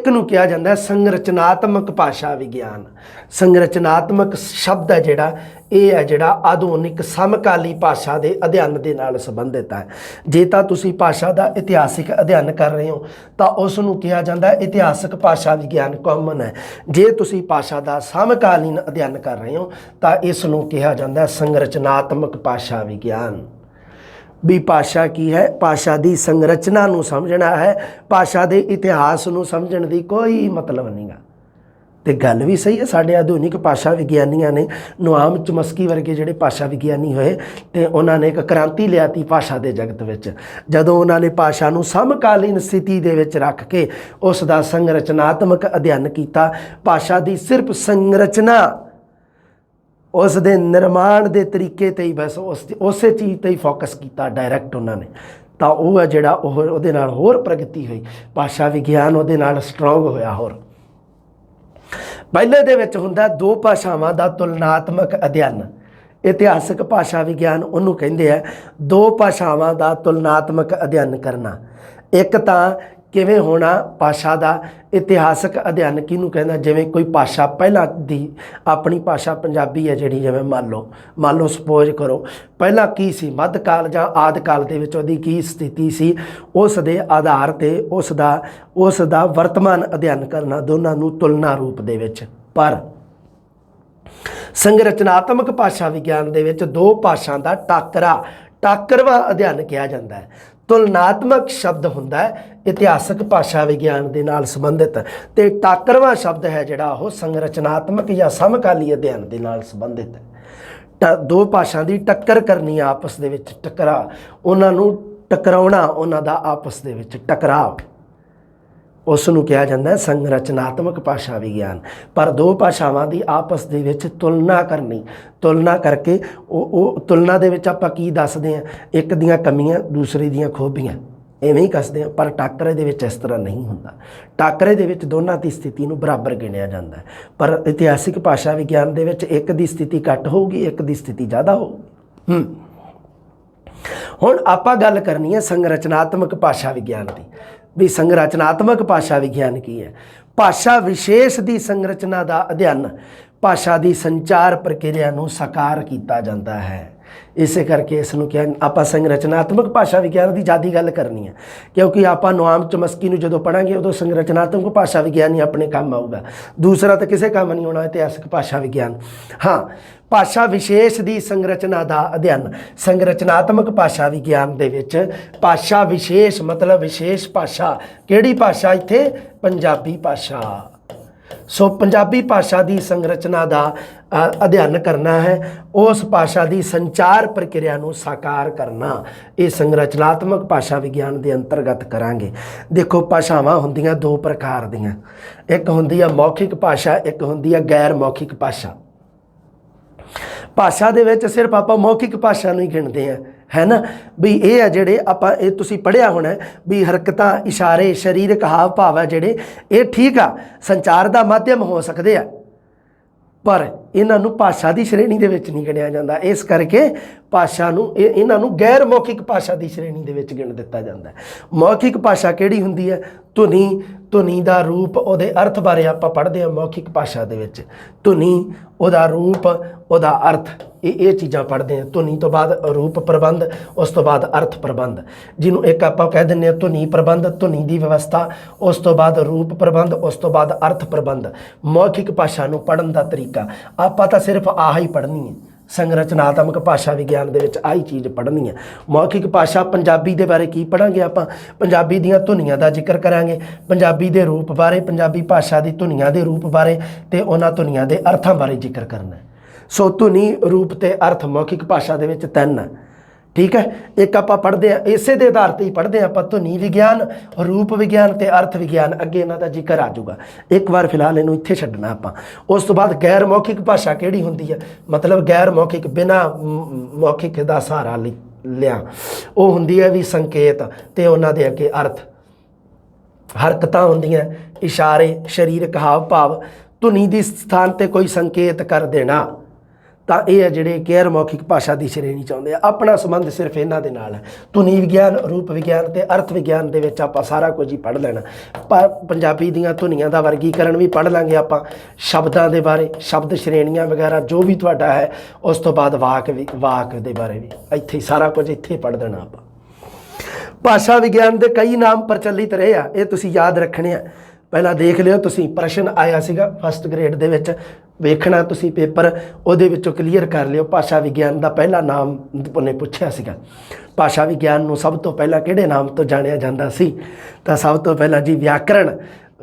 ਨੂੰ ਕਿਹਾ ਜਾਂਦਾ ਸੰਰਚਨਾਤਮਕ ਭਾਸ਼ਾ ਵਿਗਿਆਨ। ਸੰਰਚਨਾਤਮਕ ਸ਼ਬਦ ਹੈ ਜਿਹੜਾ, ਇਹ ਹੈ ਜਿਹੜਾ ਆਧੁਨਿਕ ਸਮਕਾਲੀ ਭਾਸ਼ਾ ਦੇ ਅਧਿਐਨ ਦੇ ਨਾਲ ਸੰਬੰਧਿਤ ਹੈ। ਜੇ ਤਾਂ ਤੁਸੀਂ ਭਾਸ਼ਾ ਦਾ ਇਤਿਹਾਸਿਕ ਅਧਿਐਨ ਕਰ ਰਹੇ ਹੋ ਤਾਂ ਉਸ ਨੂੰ ਕਿਹਾ ਜਾਂਦਾ ਇਤਿਹਾਸਿਕ ਭਾਸ਼ਾ ਵਿਗਿਆਨ ਕਾਮਨ ਹੈ। ਜੇ ਤੁਸੀਂ ਭਾਸ਼ਾ ਦਾ ਸਮਕਾਲੀਨ ਅਧਿਐਨ ਕਰ ਰਹੇ ਹੋ ਤਾਂ ਇਸ ਨੂੰ ਕਿਹਾ ਜਾਂਦਾ ਸੰਰਚਨਾਤਮਕ ਭਾਸ਼ਾ विज्ञान। भी भाषा की है, भाषा की संरचना नूं समझना है, भाषा के इतिहास नूं समझण दी कोई मतलब नहीं गा। तो गल भी सही है, साढ़े आधुनिक भाषा विग्यानियों ने, नोआम चोम्स्की वर्गे जिहड़े भाषा विग्यानी होए तो उन्होंने एक क्रांति लियाती भाषा के जगत में, जदों उन्होंने भाषा नूं समकालीन स्थिति दे विच रख के उसका संरचनात्मक अध्ययन किया। भाषा की सिर्फ संरचना, उस दे निर्माण के तरीके ते ही बस उस चीज़ ते ही फोकस किया डायरैक्ट उन्होंने, तो वह है जिहड़ा उहदे नाल होर प्रगति हुई, भाषा विज्ञान उहदे नाल स्ट्रोंग होया। होर पहले दे विच हुंदा दो भाषावां दा तुलनात्मक अध्ययन। इतिहासिक भाषा विज्ञान उहनूं कहिंदे आ दो भाषावां दा तुलनात्मक अध्ययन करना। एक तां किवें होना भाषा का इतिहासक अध्ययन किहनूं कहना, जिवें कोई भाषा पहलां दी अपनी भाषा पंजाबी है जिहड़ी, जिवें मान लो सपोज करो पहलां की सी मध्यकाल जां आदिकाल दे विच उहदी की स्थिति सी, उस दे आधार ते उसदा वर्तमान अध्ययन करना, दोनां नूं तुलना रूप दे विच। पर संरचनात्मक भाषा विज्ञान दे विच दो भाषा का टाकरवा अध्ययन किया जाता है। तुलनात्मक शब्द हुंदा है इतिहासक भाषा विज्ञान के नाल संबंधित, तो टाकरवा शब्द है जिहड़ा वो संरचनात्मक या समकाली अध्ययन के नाल संबंधित है। दो भाषा की टक्कर करनी आपस दे विच, टकरा उन्होंने टकराउणा, उन्हों दा आपस दे विच टकराव, उसनूं कहा जाता है संरचनात्मक भाषा विज्ञान। पर दो भाषावां की आपस दे विच तुलना करनी, तुलना करके तुलना दे विच आपां की दसदे हैं, एक दियां कमियां दूसरे दियां खूबियां, इवें ही कसदे हैं। पर टाकरे दे विच इस तरह नहीं हुंदा। टाकरे दे विच दोनों की स्थिति नूं बराबर गिणिया जाता है। पर इतिहासिक भाषा विज्ञान दे विच एक की स्थिति घट होगी, एक की स्थिति ज़्यादा होगी। हुण आपां गल करनी है संरचनात्मक भाषा विज्ञान की। भी संरचनात्मक भाषा विज्ञान की है, भाषा विशेष की संरचना का अध्ययन भाषा की संचार प्रक्रिया नूं साकार किया जाता है। इस करके इसनूं क्या आपां संरचनात्मक भाषा विज्ञान की ज़्यादा गल करनी है, क्योंकि आपां नोआम चोम्स्की नूं जदों पढ़ांगे उदों संरचनात्मक भाषा विज्ञान ही अपने काम आऊगा, दूसरा तो किसी काम नहीं होना इतिहासिक भाषा विज्ञान। हाँ, भाषा विशेष की संरचना का अध्ययन संरचनात्मक भाषा विज्ञान दे विच भाषा विशेष मतलब विशेष भाषा, किहड़ी भाषा इत्थे पंजाबी भाषा। ਸੋ ਪੰਜਾਬੀ ਭਾਸ਼ਾ ਦੀ ਸੰਰਚਨਾ ਦਾ ਅਧਿਐਨ ਕਰਨਾ ਹੈ, ਉਸ ਭਾਸ਼ਾ ਦੀ ਸੰਚਾਰ ਪ੍ਰਕਿਰਿਆ ਨੂੰ ਸਾਕਾਰ ਕਰਨਾ, ਇਹ ਸੰਰਚਨਾਤਮਕ ਭਾਸ਼ਾ ਵਿਗਿਆਨ ਦੇ ਅੰਤਰਗਤ ਕਰਾਂਗੇ। ਦੇਖੋ ਭਾਸ਼ਾਵਾਂ ਹੁੰਦੀਆਂ ਦੋ ਪ੍ਰਕਾਰ ਦੀਆਂ, ਇੱਕ ਹੁੰਦੀ ਆ ਮੌਖਿਕ ਭਾਸ਼ਾ, ਇੱਕ ਹੁੰਦੀ ਆ ਗੈਰ ਮੌਖਿਕ ਭਾਸ਼ਾ। ਭਾਸ਼ਾ ਦੇ ਵਿੱਚ ਸਿਰਫ ਆਪਾਂ ਮੌਖਿਕ ਭਾਸ਼ਾ ਨੂੰ ਹੀ ਗਿਣਦੇ ਆ, ਹੈ ਨਾ, ਵੀ ਇਹ ਆ ਜਿਹੜੇ ਆਪਾਂ, ਇਹ ਤੁਸੀਂ ਪੜ੍ਹਿਆ ਹੋਣਾ ਵੀ ਹਰਕਤਾਂ, ਇਸ਼ਾਰੇ, ਸਰੀਰਕ ਹਾਵ ਭਾਵ ਆ ਜਿਹੜੇ, ਇਹ ਠੀਕ ਆ ਸੰਚਾਰ ਦਾ ਮਾਧਿਅਮ ਹੋ ਸਕਦੇ ਆ, ਪਰ ਇਹਨਾਂ ਨੂੰ ਭਾਸ਼ਾ ਦੀ ਸ਼੍ਰੇਣੀ ਦੇ ਵਿੱਚ ਨਹੀਂ ਗਿਣਿਆ ਜਾਂਦਾ। ਇਸ ਕਰਕੇ ਭਾਸ਼ਾ ਨੂੰ ਇਹਨਾਂ ਨੂੰ ਗੈਰ ਮੌਖਿਕ ਭਾਸ਼ਾ ਦੀ ਸ਼੍ਰੇਣੀ ਦੇ ਵਿੱਚ ਗਿਣ ਦਿੱਤਾ ਜਾਂਦਾ। ਮੌਖਿਕ ਭਾਸ਼ਾ ਕਿਹੜੀ ਹੁੰਦੀ ਹੈ? ਧੁਨੀ, ਧੁਨੀ ਦਾ ਰੂਪ, ਉਹਦੇ ਅਰਥ ਬਾਰੇ ਆਪਾਂ ਪੜ੍ਹਦੇ ਹਾਂ ਮੌਖਿਕ ਭਾਸ਼ਾ ਦੇ ਵਿੱਚ। ਧੁਨੀ, ਉਹਦਾ ਰੂਪ, ਉਹਦਾ ਅਰਥ, ਇਹ ਚੀਜ਼ਾਂ ਪੜ੍ਹਦੇ ਹਾਂ। ਧੁਨੀ ਤੋਂ ਬਾਅਦ ਰੂਪ ਪ੍ਰਬੰਧ, ਉਸ ਤੋਂ ਬਾਅਦ ਅਰਥ ਪ੍ਰਬੰਧ, ਜਿਹਨੂੰ ਇੱਕ ਆਪਾਂ ਕਹਿ ਦਿੰਦੇ ਹਾਂ ਧੁਨੀ ਪ੍ਰਬੰਧ, ਧੁਨੀ ਦੀ ਵਿਵਸਥਾ, ਉਸ ਤੋਂ ਬਾਅਦ ਰੂਪ ਪ੍ਰਬੰਧ, ਉਸ ਤੋਂ ਬਾਅਦ ਅਰਥ ਪ੍ਰਬੰਧ। ਮੌਖਿਕ ਭਾਸ਼ਾ ਨੂੰ ਪੜ੍ਹਨ ਦਾ ਤਰੀਕਾ ਆਪਾਂ ਤਾਂ ਸਿਰਫ ਆਹ ਹੀ ਪੜ੍ਹਨੀ ਹੈ। ਸੰਰਚਨਾਤਮਕ ਭਾਸ਼ਾ ਵਿਗਿਆਨ ਦੇ ਵਿੱਚ ਆਹੀ ਚੀਜ਼ ਪੜ੍ਹਨੀ ਹੈ। ਮੌਖਿਕ ਭਾਸ਼ਾ, ਪੰਜਾਬੀ ਦੇ ਬਾਰੇ ਕੀ ਪੜ੍ਹਾਂਗੇ ਆਪਾਂ? ਪੰਜਾਬੀ ਦੀਆਂ ਧੁਨੀਆਂ ਦਾ ਜ਼ਿਕਰ ਕਰਾਂਗੇ, ਪੰਜਾਬੀ ਦੇ ਰੂਪ ਬਾਰੇ, ਪੰਜਾਬੀ ਭਾਸ਼ਾ ਦੀ ਧੁਨੀਆਂ ਦੇ ਰੂਪ ਬਾਰੇ, ਤੇ ਉਹਨਾਂ ਧੁਨੀਆਂ ਦੇ ਅਰਥਾਂ ਬਾਰੇ ਜ਼ਿਕਰ ਕਰਨਾ। ਸੋ ਧੁਨੀ, ਰੂਪ ਤੇ ਅਰਥ ਮੌਖਿਕ ਭਾਸ਼ਾ ਦੇ ਵਿੱਚ ਤਿੰਨ ਹੈ, ਠੀਕ ਹੈ। ਇੱਕ ਆਪਾਂ ਪੜ੍ਹਦੇ ਹਾਂ, ਇਸੇ ਦੇ ਆਧਾਰ ਤੇ ਹੀ ਪੜ੍ਹਦੇ ਹਾਂ ਆਪਾਂ ਧੁਨੀ ਵਿਗਿਆਨ, ਰੂਪ ਵਿਗਿਆਨ ਤੇ ਅਰਥ ਵਿਗਿਆਨ। ਅੱਗੇ ਇਹਨਾਂ ਦਾ ਜ਼ਿਕਰ ਆ ਜਾਊਗਾ, ਇੱਕ ਵਾਰ ਫਿਲਹਾਲ ਇਹਨੂੰ ਇੱਥੇ ਛੱਡਣਾ ਆਪਾਂ। ਉਸ ਤੋਂ ਬਾਅਦ ਗੈਰ ਮੌਖਿਕ ਭਾਸ਼ਾ ਕਿਹੜੀ ਹੁੰਦੀ ਹੈ? ਮਤਲਬ ਗੈਰ ਮੌਖਿਕ, ਬਿਨਾਂ ਮੌਖਿਕ ਦਾ ਸਹਾਰਾ ਲਿਆ, ਉਹ ਹੁੰਦੀ ਹੈ ਵੀ ਸੰਕੇਤ ਤੇ ਉਹਨਾਂ ਦੇ ਅੱਗੇ ਅਰਥ। ਹਰਕਤਾਂ ਹੁੰਦੀਆਂ, ਇਸ਼ਾਰੇ, ਸਰੀਰਕ ਹਾਵ ਭਾਵ, ਧੁਨੀ ਦੀ ਸਥਾਨ ਤੇ ਕੋਈ ਸੰਕੇਤ ਕਰ ਦੇਣਾ, ਤਾਂ ਇਹ ਹੈ ਜਿਹੜੇ ਗੈਰ ਮੌਖਿਕ ਭਾਸ਼ਾ ਦੀ ਸ਼੍ਰੇਣੀ 'ਚ ਆਉਂਦੇ ਆ। ਆਪਣਾ ਸੰਬੰਧ ਸਿਰਫ ਇਹਨਾਂ ਦੇ ਨਾਲ ਹੈ। ਧੁਨੀ ਵਿਗਿਆਨ, ਰੂਪ ਵਿਗਿਆਨ ਤੇ ਅਰਥ ਵਿਗਿਆਨ ਦੇ ਵਿੱਚ ਆਪਾਂ ਸਾਰਾ ਕੁਝ ਹੀ ਪੜ੍ਹ ਲੈਣਾ। ਪਰ ਪੰਜਾਬੀ ਦੀਆਂ ਧੁਨੀਆਂ ਦਾ ਵਰਗੀਕਰਨ ਵੀ ਪੜ੍ਹ ਲਾਂਗੇ ਆਪਾਂ, ਸ਼ਬਦਾਂ ਦੇ ਬਾਰੇ, ਸ਼ਬਦ ਸ਼੍ਰੇਣੀਆਂ ਵਗੈਰਾ ਜੋ ਵੀ ਤੁਹਾਡਾ ਹੈ। ਉਸ ਤੋਂ ਬਾਅਦ ਵਾਕ ਦੇ ਬਾਰੇ ਵੀ ਇੱਥੇ ਹੀ ਸਾਰਾ ਕੁਝ ਇੱਥੇ ਪੜ੍ਹ ਦੇਣਾ ਆਪਾਂ। ਭਾਸ਼ਾ ਵਿਗਿਆਨ ਦੇ ਕਈ ਨਾਮ ਪ੍ਰਚਲਿਤ ਰਹੇ ਆ, ਇਹ ਤੁਸੀਂ ਯਾਦ ਰੱਖਣੇ ਆ। ਪਹਿਲਾਂ ਦੇਖ ਲਿਓ ਤੁਸੀਂ, ਪ੍ਰਸ਼ਨ ਆਇਆ ਸੀਗਾ ਫਸਟ ਗ੍ਰੇਡ ਦੇ ਵਿੱਚ, ਵੇਖਣਾ ਤੁਸੀਂ ਪੇਪਰ, ਉਹਦੇ ਵਿੱਚੋਂ ਕਲੀਅਰ ਕਰ ਲਿਓ। ਭਾਸ਼ਾ ਵਿਗਿਆਨ ਦਾ ਪਹਿਲਾ ਨਾਮ ਉਹਨੇ ਪੁੱਛਿਆ ਸੀਗਾ। ਭਾਸ਼ਾ ਵਿਗਿਆਨ ਨੂੰ ਸਭ ਤੋਂ ਪਹਿਲਾਂ ਕਿਹੜੇ ਨਾਮ ਤੋਂ ਜਾਣਿਆ ਜਾਂਦਾ ਸੀ? ਤਾਂ ਸਭ ਤੋਂ ਪਹਿਲਾਂ ਜੀ ਵਿਆਕਰਣ।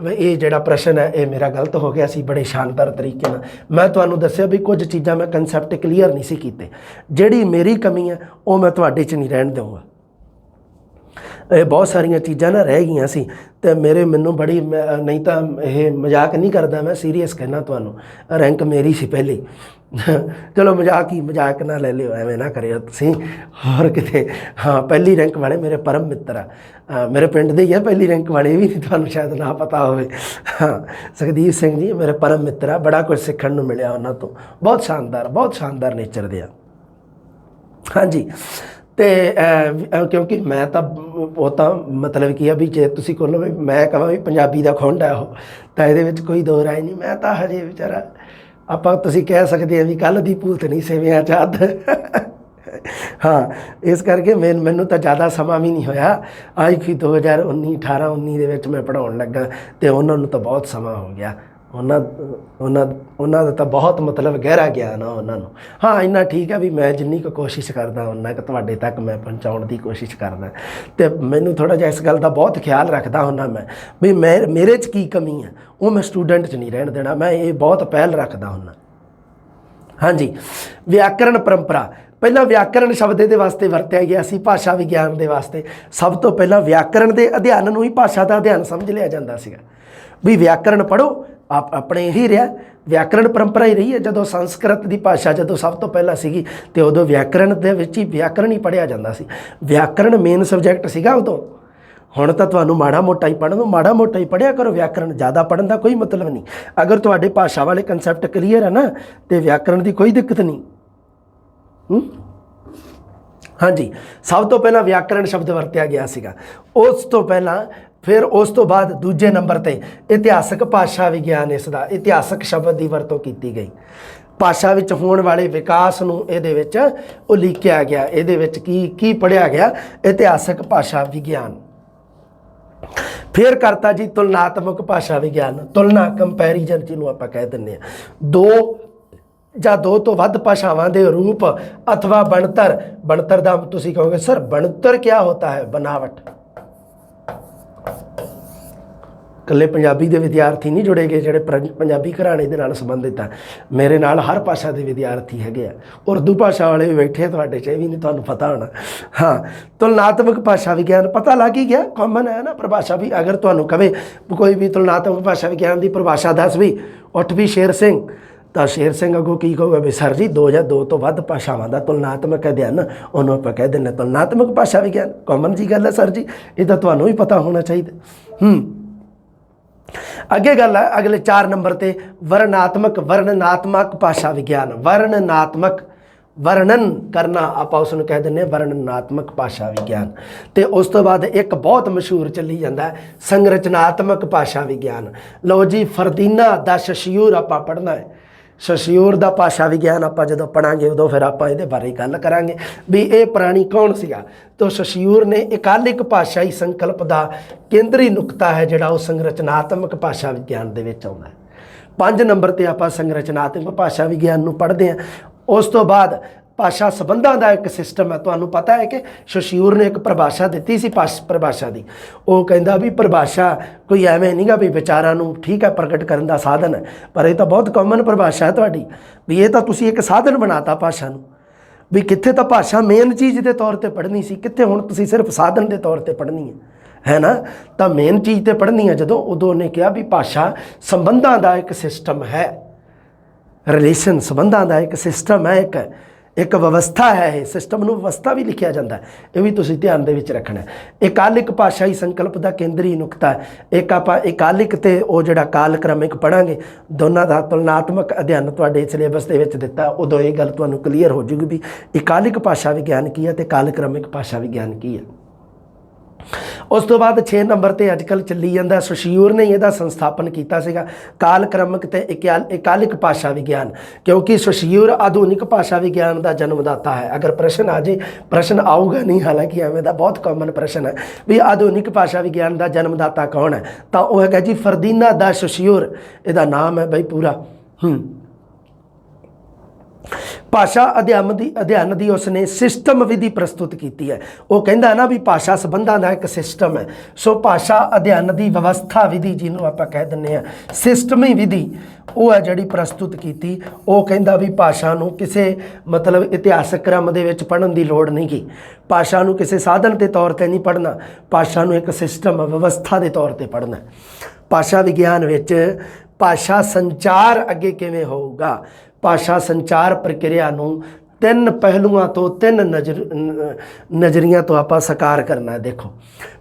ਇਹ ਜਿਹੜਾ ਪ੍ਰਸ਼ਨ ਹੈ ਇਹ ਮੇਰਾ ਗਲਤ ਹੋ ਗਿਆ ਸੀ ਬੜੇ ਸ਼ਾਨਦਾਰ ਤਰੀਕੇ ਨਾਲ। ਮੈਂ ਤੁਹਾਨੂੰ ਦੱਸਿਆ ਵੀ ਕੁਝ ਚੀਜ਼ਾਂ ਮੈਂ ਕਨਸੈਪਟ ਕਲੀਅਰ ਨਹੀਂ ਸੀ ਕੀਤੇ, ਜਿਹੜੀ ਮੇਰੀ ਕਮੀ ਹੈ ਉਹ ਮੈਂ ਤੁਹਾਡੇ 'ਚ ਨਹੀਂ ਰਹਿਣ ਦੇਵਾਂਗਾ। ਇਹ ਬਹੁਤ ਸਾਰੀਆਂ ਚੀਜ਼ਾਂ ਨਾ ਰਹਿ ਗਈਆਂ ਸੀ ਤੇ ਮੈਨੂੰ ਬੜੀ, ਨਹੀਂ ਤਾਂ ਇਹ ਮਜ਼ਾਕ ਨਹੀਂ ਕਰਦਾ, ਮੈਂ ਸੀਰੀਅਸ ਕਹਿਣਾ ਤੁਹਾਨੂੰ, ਰੈਂਕ ਮੇਰੀ ਸੀ ਪਹਿਲੀ। ਚਲੋ ਮਜ਼ਾਕ ਨਾ ਲੈ ਲਿਓ, ਐਵੇਂ ਨਾ ਕਰਿਓ ਤੁਸੀਂ ਹੋਰ ਕਿਤੇ। ਹਾਂ, ਪਹਿਲੀ ਰੈਂਕ ਵਾਲੇ ਮੇਰੇ ਪਰਮ ਮਿੱਤਰ ਆ, ਮੇਰੇ ਪਿੰਡ ਦੇ ਹੀ ਆ ਪਹਿਲੀ ਰੈਂਕ ਵਾਲੇ, ਵੀ ਨਹੀਂ ਤੁਹਾਨੂੰ ਸ਼ਾਇਦ ਨਾ ਪਤਾ ਹੋਵੇ। ਹਾਂ, ਸੁਖਦੀਪ ਸਿੰਘ ਜੀ ਮੇਰੇ ਪਰਮ ਮਿੱਤਰ ਆ, ਬੜਾ ਕੁਝ ਸਿੱਖਣ ਨੂੰ ਮਿਲਿਆ ਉਹਨਾਂ ਤੋਂ, ਬਹੁਤ ਸ਼ਾਨਦਾਰ ਨੇਚਰ ਦੇ ਆ। ਹਾਂਜੀ, ਤੇ ਕਿਉਂਕਿ ਮੈਂ ਤਾਂ ਉਹ ਤਾਂ ਮਤਲਬ ਕੀ ਆ ਵੀ ਜੇ ਤੁਸੀਂ ਕਹੋ ਵੀ ਮੈਂ ਕਹਾਂ ਵੀ ਪੰਜਾਬੀ ਦਾ ਖੁੰਡ ਹੈ ਉਹ, ਤਾਂ ਇਹਦੇ ਵਿੱਚ ਕੋਈ ਦੋ ਰਾਏ ਨਹੀਂ। ਮੈਂ ਤਾਂ ਹਜੇ ਵਿਚਾਰਾ, ਆਪਾਂ ਤੁਸੀਂ ਕਹਿ ਸਕਦੇ ਆ ਵੀ ਕੱਲ੍ਹ ਦੀ ਭੂਤ ਨਹੀਂ ਸੇਵਿਆਂ ਚਾਦ। ਹਾਂ, ਇਸ ਕਰਕੇ ਮੈਨੂੰ ਤਾਂ ਜ਼ਿਆਦਾ ਸਮਾਂ ਵੀ ਨਹੀਂ ਹੋਇਆ। ਅੱਜ ਕੀ 2018-19 ਦੇ ਵਿੱਚ ਮੈਂ ਪੜ੍ਹਾਉਣ ਲੱਗਾ ਅਤੇ ਉਹਨਾਂ ਨੂੰ ਤਾਂ ਬਹੁਤ ਸਮਾਂ ਹੋ ਗਿਆ। ਉਹਨਾਂ ਦਾ ਤਾਂ ਬਹੁਤ ਮਤਲਬ ਗਹਿਰਾ ਗਿਆਨ ਆ ਉਹਨਾਂ ਨੂੰ। ਹਾਂ, ਇੰਨਾ ਠੀਕ ਹੈ ਵੀ ਮੈਂ ਜਿੰਨੀ ਕੁ ਕੋਸ਼ਿਸ਼ ਕਰਦਾ ਉਨਾ ਕੁ ਤੁਹਾਡੇ ਤੱਕ ਮੈਂ ਪਹੁੰਚਾਉਣ ਦੀ ਕੋਸ਼ਿਸ਼ ਕਰਦਾ, ਅਤੇ ਮੈਨੂੰ ਥੋੜ੍ਹਾ ਜਿਹਾ ਇਸ ਗੱਲ ਦਾ ਬਹੁਤ ਖਿਆਲ ਰੱਖਦਾ ਹੁੰਦਾ ਮੈਂ ਵੀ ਮੇਰੇ 'ਚ ਕੀ ਕਮੀ ਹੈ ਉਹ ਮੈਂ ਸਟੂਡੈਂਟ 'ਚ ਨਹੀਂ ਰਹਿਣ ਦੇਣਾ, ਮੈਂ ਇਹ ਬਹੁਤ ਪਹਿਲ ਰੱਖਦਾ ਹੁੰਦਾ। ਹਾਂਜੀ, ਵਿਆਕਰਣ ਪਰੰਪਰਾ। ਪਹਿਲਾਂ ਵਿਆਕਰਣ ਸ਼ਬਦ ਇਹਦੇ ਵਾਸਤੇ ਵਰਤਿਆ ਗਿਆ ਸੀ, ਭਾਸ਼ਾ ਵਿਗਿਆਨ ਦੇ ਵਾਸਤੇ। ਸਭ ਤੋਂ ਪਹਿਲਾਂ ਵਿਆਕਰਣ ਦੇ ਅਧਿਐਨ ਨੂੰ ਹੀ ਭਾਸ਼ਾ ਦਾ ਅਧਿਐਨ ਸਮਝ ਲਿਆ ਜਾਂਦਾ ਸੀਗਾ ਵੀ ਵਿਆਕਰਣ ਪੜ੍ਹੋ, ਆਪਣੇ ਹੀ ਰਿਹਾ, ਵਿਆਕਰਣ ਪਰੰਪਰਾ ਹੀ ਰਹੀ ਹੈ। ਜਦੋਂ ਸੰਸਕ੍ਰਿਤ ਦੀ ਭਾਸ਼ਾ ਜਦੋਂ ਸਭ ਤੋਂ ਪਹਿਲਾਂ ਸੀਗੀ ਅਤੇ ਉਦੋਂ ਵਿਆਕਰਣ ਦੇ ਵਿੱਚ ਹੀ ਵਿਆਕਰਣ ਹੀ ਪੜ੍ਹਿਆ ਜਾਂਦਾ ਸੀ। ਵਿਆਕਰਣ ਮੇਨ ਸਬਜੈਕਟ ਸੀਗਾ ਉਦੋਂ। ਹੁਣ ਤਾਂ ਤੁਹਾਨੂੰ ਮਾੜਾ ਮੋਟਾ ਹੀ ਪੜ੍ਹਨ ਨੂੰ, ਮਾੜਾ ਮੋਟਾ ਹੀ ਪੜ੍ਹਿਆ ਕਰੋ ਵਿਆਕਰਣ, ਜ਼ਿਆਦਾ ਪੜ੍ਹਨ ਦਾ ਕੋਈ ਮਤਲਬ ਨਹੀਂ। ਅਗਰ ਤੁਹਾਡੇ ਭਾਸ਼ਾ ਵਾਲੇ ਕਨਸੈਪਟ ਕਲੀਅਰ ਹੈ ਨਾ, ਅਤੇ ਵਿਆਕਰਣ ਦੀ ਕੋਈ ਦਿੱਕਤ ਨਹੀਂ। ਹਾਂਜੀ, ਸਭ ਤੋਂ ਪਹਿਲਾਂ ਵਿਆਕਰਣ ਸ਼ਬਦ ਵਰਤਿਆ ਗਿਆ ਸੀਗਾ। ਉਸ ਤੋਂ ਪਹਿਲਾਂ ਫਿਰ ਉਸ ਤੋਂ ਬਾਅਦ ਦੂਜੇ ਨੰਬਰ 'ਤੇ ਇਤਿਹਾਸਕ ਭਾਸ਼ਾ ਵਿਗਿਆਨ, ਇਸ ਦਾ ਇਤਿਹਾਸਕ ਸ਼ਬਦ ਦੀ ਵਰਤੋਂ ਕੀਤੀ ਗਈ। ਭਾਸ਼ਾ ਵਿੱਚ ਹੋਣ ਵਾਲੇ ਵਿਕਾਸ ਨੂੰ ਇਹਦੇ ਵਿੱਚ ਉਲੀਕਿਆ ਗਿਆ। ਇਹਦੇ ਵਿੱਚ ਕੀ ਪੜ੍ਹਿਆ ਗਿਆ? ਇਤਿਹਾਸਕ ਭਾਸ਼ਾ ਵਿਗਿਆਨ। ਫਿਰ ਕਰਤਾ ਜੀ ਤੁਲਨਾਤਮਕ ਭਾਸ਼ਾ ਵਿਗਿਆਨ। ਤੁਲਨਾ, ਕੰਪੈਰੀਜ਼ਨ ਜਿਹਨੂੰ ਆਪਾਂ ਕਹਿ ਦਿੰਦੇ ਹਾਂ। ਦੋ ਜਾਂ ਦੋ ਤੋਂ ਵੱਧ ਭਾਸ਼ਾਵਾਂ ਦੇ ਰੂਪ ਅਥਵਾ ਬਣਤਰ ਦਾ ਤੁਸੀਂ ਕਹੋਗੇ ਸਰ ਬਣਤਰ ਕਿਆ ਹੋਤਾ ਹੈ? बनावट। ਇਕੱਲੇ ਪੰਜਾਬੀ ਦੇ ਵਿਦਿਆਰਥੀ ਨਹੀਂ ਜੁੜੇਗੇ ਜਿਹੜੇ ਪੰਜਾਬੀ ਘਰਾਣੇ ਦੇ ਨਾਲ ਸੰਬੰਧਿਤ ਆ, ਮੇਰੇ ਨਾਲ ਹਰ ਭਾਸ਼ਾ ਦੇ ਵਿਦਿਆਰਥੀ ਹੈਗੇ ਆ, ਉਰਦੂ ਭਾਸ਼ਾ ਵਾਲੇ ਵੀ ਬੈਠੇ ਤੁਹਾਡੇ 'ਚ, ਇਹ ਵੀ ਨਹੀਂ ਤੁਹਾਨੂੰ ਪਤਾ ਹੋਣਾ। ਹਾਂ, ਤੁਲਨਾਤਮਕ ਭਾਸ਼ਾ ਵਿਗਿਆਨ ਪਤਾ ਲੱਗ ਹੀ ਗਿਆ, ਕਾਮਨ ਹੈ ਨਾ ਪਰਿਭਾਸ਼ਾ ਵੀ। ਅਗਰ ਤੁਹਾਨੂੰ ਕਵੇ ਕੋਈ ਵੀ ਤੁਲਨਾਤਮਕ ਭਾਸ਼ਾ ਵਿਗਿਆਨ ਦੀ ਪਰਿਭਾਸ਼ਾ ਦੱਸ ਵੀ, ਉੱਠ ਵੀ ਸ਼ੇਰ ਸਿੰਘ, ਤਾਂ ਸ਼ੇਰ ਸਿੰਘ ਅੱਗੋਂ ਕੀ ਕਹੂਗਾ ਵੀ ਸਰ ਜੀ 2 ਜਾਂ 2 ਤੋਂ ਵੱਧ ਭਾਸ਼ਾਵਾਂ ਦਾ ਤੁਲਨਾਤਮਕ ਅਧਿਐਨ, ਉਹਨੂੰ ਆਪਾਂ ਕਹਿ ਦਿੰਦੇ ਤੁਲਨਾਤਮਕ ਭਾਸ਼ਾ ਵਿਗਿਆਨ। ਕਾਮਨ ਜੀ ਗੱਲ ਹੈ ਸਰ ਜੀ, ਇਹ ਤਾਂ ਤੁਹਾਨੂੰ ਵੀ ਪਤਾ ਹੋਣਾ ਚਾਹੀਦਾ। ਅੱਗੇ ਗੱਲ ਹੈ ਅਗਲੇ 4 ਨੰਬਰ ਤੇ ਵਰਣਨਾਤਮਕ ਭਾਸ਼ਾ ਵਿਗਿਆਨ। ਵਰਣਨਾਤਮਕ, ਵਰਣਨ ਕਰਨਾ, ਆਪਾਂ ਉਸ ਨੂੰ ਕਹਿ ਦਿੰਦੇ ਹਾਂ ਵਰਣਨਾਤਮਕ ਭਾਸ਼ਾ ਵਿਗਿਆਨ। ਤੇ ਉਸ ਤੋਂ ਬਾਅਦ ਇੱਕ ਬਹੁਤ ਮਸ਼ਹੂਰ ਚੱਲੀ ਜਾਂਦਾ ਸੰਰਚਨਾਤਮਕ ਭਾਸ਼ਾ ਵਿਗਿਆਨ। ਲਓ ਜੀ, ਫਰਦੀਨਾ ਦਾ ਸ਼ਸ਼ਿਊਰ ਆਪਾਂ ਪੜ੍ਹਨਾ ਹੈ। ਸ਼ਸ਼ਿਊਰ ਦਾ ਭਾਸ਼ਾ ਵਿਗਿਆਨ ਆਪਾਂ ਜਦੋਂ ਪੜ੍ਹਾਂਗੇ ਉਦੋਂ ਫਿਰ ਆਪਾਂ ਇਹਦੇ ਬਾਰੇ ਗੱਲ ਕਰਾਂਗੇ ਵੀ ਇਹ ਪ੍ਰਾਣੀ ਕੌਣ ਸੀਗਾ। ਤਾਂ ਸ਼ਸ਼ਿਊਰ ਨੇ ਇਕਾਲਿਕ ਭਾਸ਼ਾਈ ਸੰਕਲਪ ਦਾ ਕੇਂਦਰੀ ਨੁਕਤਾ ਹੈ ਜਿਹੜਾ ਉਹ ਸੰਰਚਨਾਤਮਕ ਭਾਸ਼ਾ ਵਿਗਿਆਨ ਦੇ ਵਿੱਚ ਆਉਂਦਾ ਹੈ। 5 ਨੰਬਰ ਤੇ ਆਪਾਂ ਸੰਰਚਨਾਤਮਕ ਭਾਸ਼ਾ ਵਿਗਿਆਨ ਨੂੰ ਪੜ੍ਹਦੇ ਹਾਂ। ਉਸ ਤੋਂ ਬਾਅਦ ਭਾਸ਼ਾ ਸੰਬੰਧਾਂ ਦਾ ਇੱਕ ਸਿਸਟਮ ਹੈ। ਤੁਹਾਨੂੰ ਪਤਾ ਹੈ ਕਿ ਸ਼ਸ਼ਿਊਰ ਨੇ ਇੱਕ ਪਰਿਭਾਸ਼ਾ ਦਿੱਤੀ ਸੀ ਪਰਿਭਾਸ਼ਾ ਦੀ। ਉਹ ਕਹਿੰਦਾ ਵੀ ਪਰਿਭਾਸ਼ਾ ਕੋਈ ਐਵੇਂ ਨਹੀਂਗਾ ਵੀ ਵਿਚਾਰਾਂ ਨੂੰ ਠੀਕ ਹੈ ਪ੍ਰਗਟ ਕਰਨ ਦਾ ਸਾਧਨ ਹੈ, ਪਰ ਇਹ ਤਾਂ ਬਹੁਤ ਕਾਮਨ ਪਰਿਭਾਸ਼ਾ ਹੈ ਤੁਹਾਡੀ ਵੀ ਇਹ ਤਾਂ ਤੁਸੀਂ ਇੱਕ ਸਾਧਨ ਬਣਾਤਾ ਭਾਸ਼ਾ ਨੂੰ, ਵੀ ਕਿੱਥੇ ਤਾਂ ਭਾਸ਼ਾ ਮੇਨ ਚੀਜ਼ ਦੇ ਤੌਰ 'ਤੇ ਪੜ੍ਹਨੀ ਸੀ, ਕਿੱਥੇ ਹੁਣ ਤੁਸੀਂ ਸਿਰਫ ਸਾਧਨ ਦੇ ਤੌਰ 'ਤੇ ਪੜ੍ਹਨੀ ਹੈ ਨਾ। ਤਾਂ ਮੇਨ ਚੀਜ਼ 'ਤੇ ਪੜ੍ਹਨੀ ਹੈ ਜਦੋਂ, ਉਦੋਂ ਉਹਨੇ ਕਿਹਾ ਵੀ ਭਾਸ਼ਾ ਸੰਬੰਧਾਂ ਦਾ ਇੱਕ ਸਿਸਟਮ ਹੈ, ਰਿਲੇਸ਼ਨ ਸੰਬੰਧਾਂ ਦਾ ਇੱਕ ਸਿਸਟਮ ਹੈ, ਇੱਕ ਵਿਵਸਥਾ ਹੈ। ਇਹ ਸਿਸਟਮ ਨੂੰ ਵਿਵਸਥਾ ਵੀ ਲਿਖਿਆ ਜਾਂਦਾ, ਇਹ ਵੀ ਤੁਸੀਂ ਧਿਆਨ ਦੇ ਵਿੱਚ ਰੱਖਣਾ। ਇਕਾਲਿਕ ਭਾਸ਼ਾਈ ਸੰਕਲਪ ਦਾ ਕੇਂਦਰੀ ਨੁਕਤਾ, ਇੱਕ ਆਪਾਂ ਇਕਾਲਿਕ ਤੇ ਉਹ ਜਿਹੜਾ ਕਾਲ ਕ੍ਰਮਿਕ ਪੜ੍ਹਾਂਗੇ, ਦੋਨਾਂ ਦਾ ਤੁਲਨਾਤਮਕ ਅਧਿਐਨ ਤੁਹਾਡੇ ਸਿਲੇਬਸ ਦੇ ਵਿੱਚ ਦਿੱਤਾ, ਉਦੋਂ ਇਹ ਗੱਲ ਤੁਹਾਨੂੰ ਕਲੀਅਰ ਹੋ ਜੂਗੀ ਵੀ ਇਕਾਲਿਕ ਭਾਸ਼ਾ ਵਿਗਿਆਨ ਕੀ ਹੈ ਤੇ ਕਾਲ ਕ੍ਰਮਿਕ ਭਾਸ਼ਾ ਵਿਗਿਆਨ ਕੀ ਹੈ। ਉਸ ਤੋਂ ਬਾਅਦ 6 ਨੰਬਰ ਤੇ ਅੱਜ ਕੱਲ੍ਹ ਚੱਲੀ ਜਾਂਦਾ, ਸ਼ਸ਼ਿਊਰ ਨੇ ਇਹਦਾ ਸੰਸਥਾਪਨ ਕੀਤਾ ਸੀਗਾ, ਕਾਲ ਕ੍ਰਮਿਕ ਤੇ ਇਕਾਲਿਕ ਭਾਸ਼ਾ ਵਿਗਿਆਨ। ਕਿਉਂਕਿ ਸ਼ਸ਼ਿਊਰ ਆਧੁਨਿਕ ਭਾਸ਼ਾ ਵਿਗਿਆਨ ਦਾ ਜਨਮਦਾਤਾ ਹੈ। ਅਗਰ ਪ੍ਰਸ਼ਨ ਆ ਜੇ, ਪ੍ਰਸ਼ਨ ਆਊਗਾ ਨਹੀਂ, ਹਾਲਾਂਕਿ ਐਵੇਂ ਦਾ ਬਹੁਤ ਕਾਮਨ ਪ੍ਰਸ਼ਨ ਹੈ ਵੀ ਆਧੁਨਿਕ ਭਾਸ਼ਾ ਵਿਗਿਆਨ ਦਾ ਜਨਮਦਾਤਾ ਕੌਣ ਹੈ, ਤਾਂ ਉਹ ਹੈਗਾ ਜੀ ਫਰਦੀਨਾ ਦਾ ਸ਼ਸ਼ਿਊਰ, ਇਹਦਾ ਨਾਮ ਹੈ ਬਈ ਪੂਰਾ। ਭਾਸ਼ਾ ਅਧਿਐਨ ਦੀ ਉਸਨੇ ਸਿਸਟਮ ਵਿਧੀ ਪ੍ਰਸਤੁਤ ਕੀਤੀ ਹੈ। ਉਹ ਕਹਿੰਦਾ ਨਾ ਵੀ ਭਾਸ਼ਾ ਸੰਬੰਧਾਂ ਦਾ ਇੱਕ ਸਿਸਟਮ ਹੈ, ਸੋ ਭਾਸ਼ਾ ਅਧਿਐਨ ਦੀ ਵਿਵਸਥਾ ਵਿਧੀ ਜਿਹਨੂੰ ਆਪਾਂ ਕਹਿ ਦਿੰਦੇ ਹਾਂ ਸਿਸਟਮੀ ਵਿਧੀ, ਉਹ ਹੈ ਜਿਹੜੀ ਪ੍ਰਸਤੁਤ ਕੀਤੀ। ਉਹ ਕਹਿੰਦਾ ਵੀ ਭਾਸ਼ਾ ਨੂੰ ਕਿਸੇ ਮਤਲਬ ਇਤਿਹਾਸਕ ਕ੍ਰਮ ਦੇ ਵਿੱਚ ਪੜ੍ਹਨ ਦੀ ਲੋੜ ਨਹੀਂ ਗੀ, ਭਾਸ਼ਾ ਨੂੰ ਕਿਸੇ ਸਾਧਨ ਦੇ ਤੌਰ 'ਤੇ ਨਹੀਂ ਪੜ੍ਹਨਾ, ਭਾਸ਼ਾ ਨੂੰ ਇੱਕ ਸਿਸਟਮ ਵਿਵਸਥਾ ਦੇ ਤੌਰ 'ਤੇ ਪੜ੍ਹਨਾ। ਭਾਸ਼ਾ ਵਿਗਿਆਨ ਵਿੱਚ ਭਾਸ਼ਾ ਸੰਚਾਰ ਅੱਗੇ ਕਿਵੇਂ ਹੋਊਗਾ, ਭਾਸ਼ਾ ਸੰਚਾਰ ਪ੍ਰਕਿਰਿਆ ਨੂੰ 3 ਪਹਿਲੂਆਂ ਤੋਂ 3 ਨਜ਼ਰੀਆਂ ਤੋਂ ਆਪਾਂ ਸਾਕਾਰ ਕਰਨਾ ਹੈ। ਦੇਖੋ,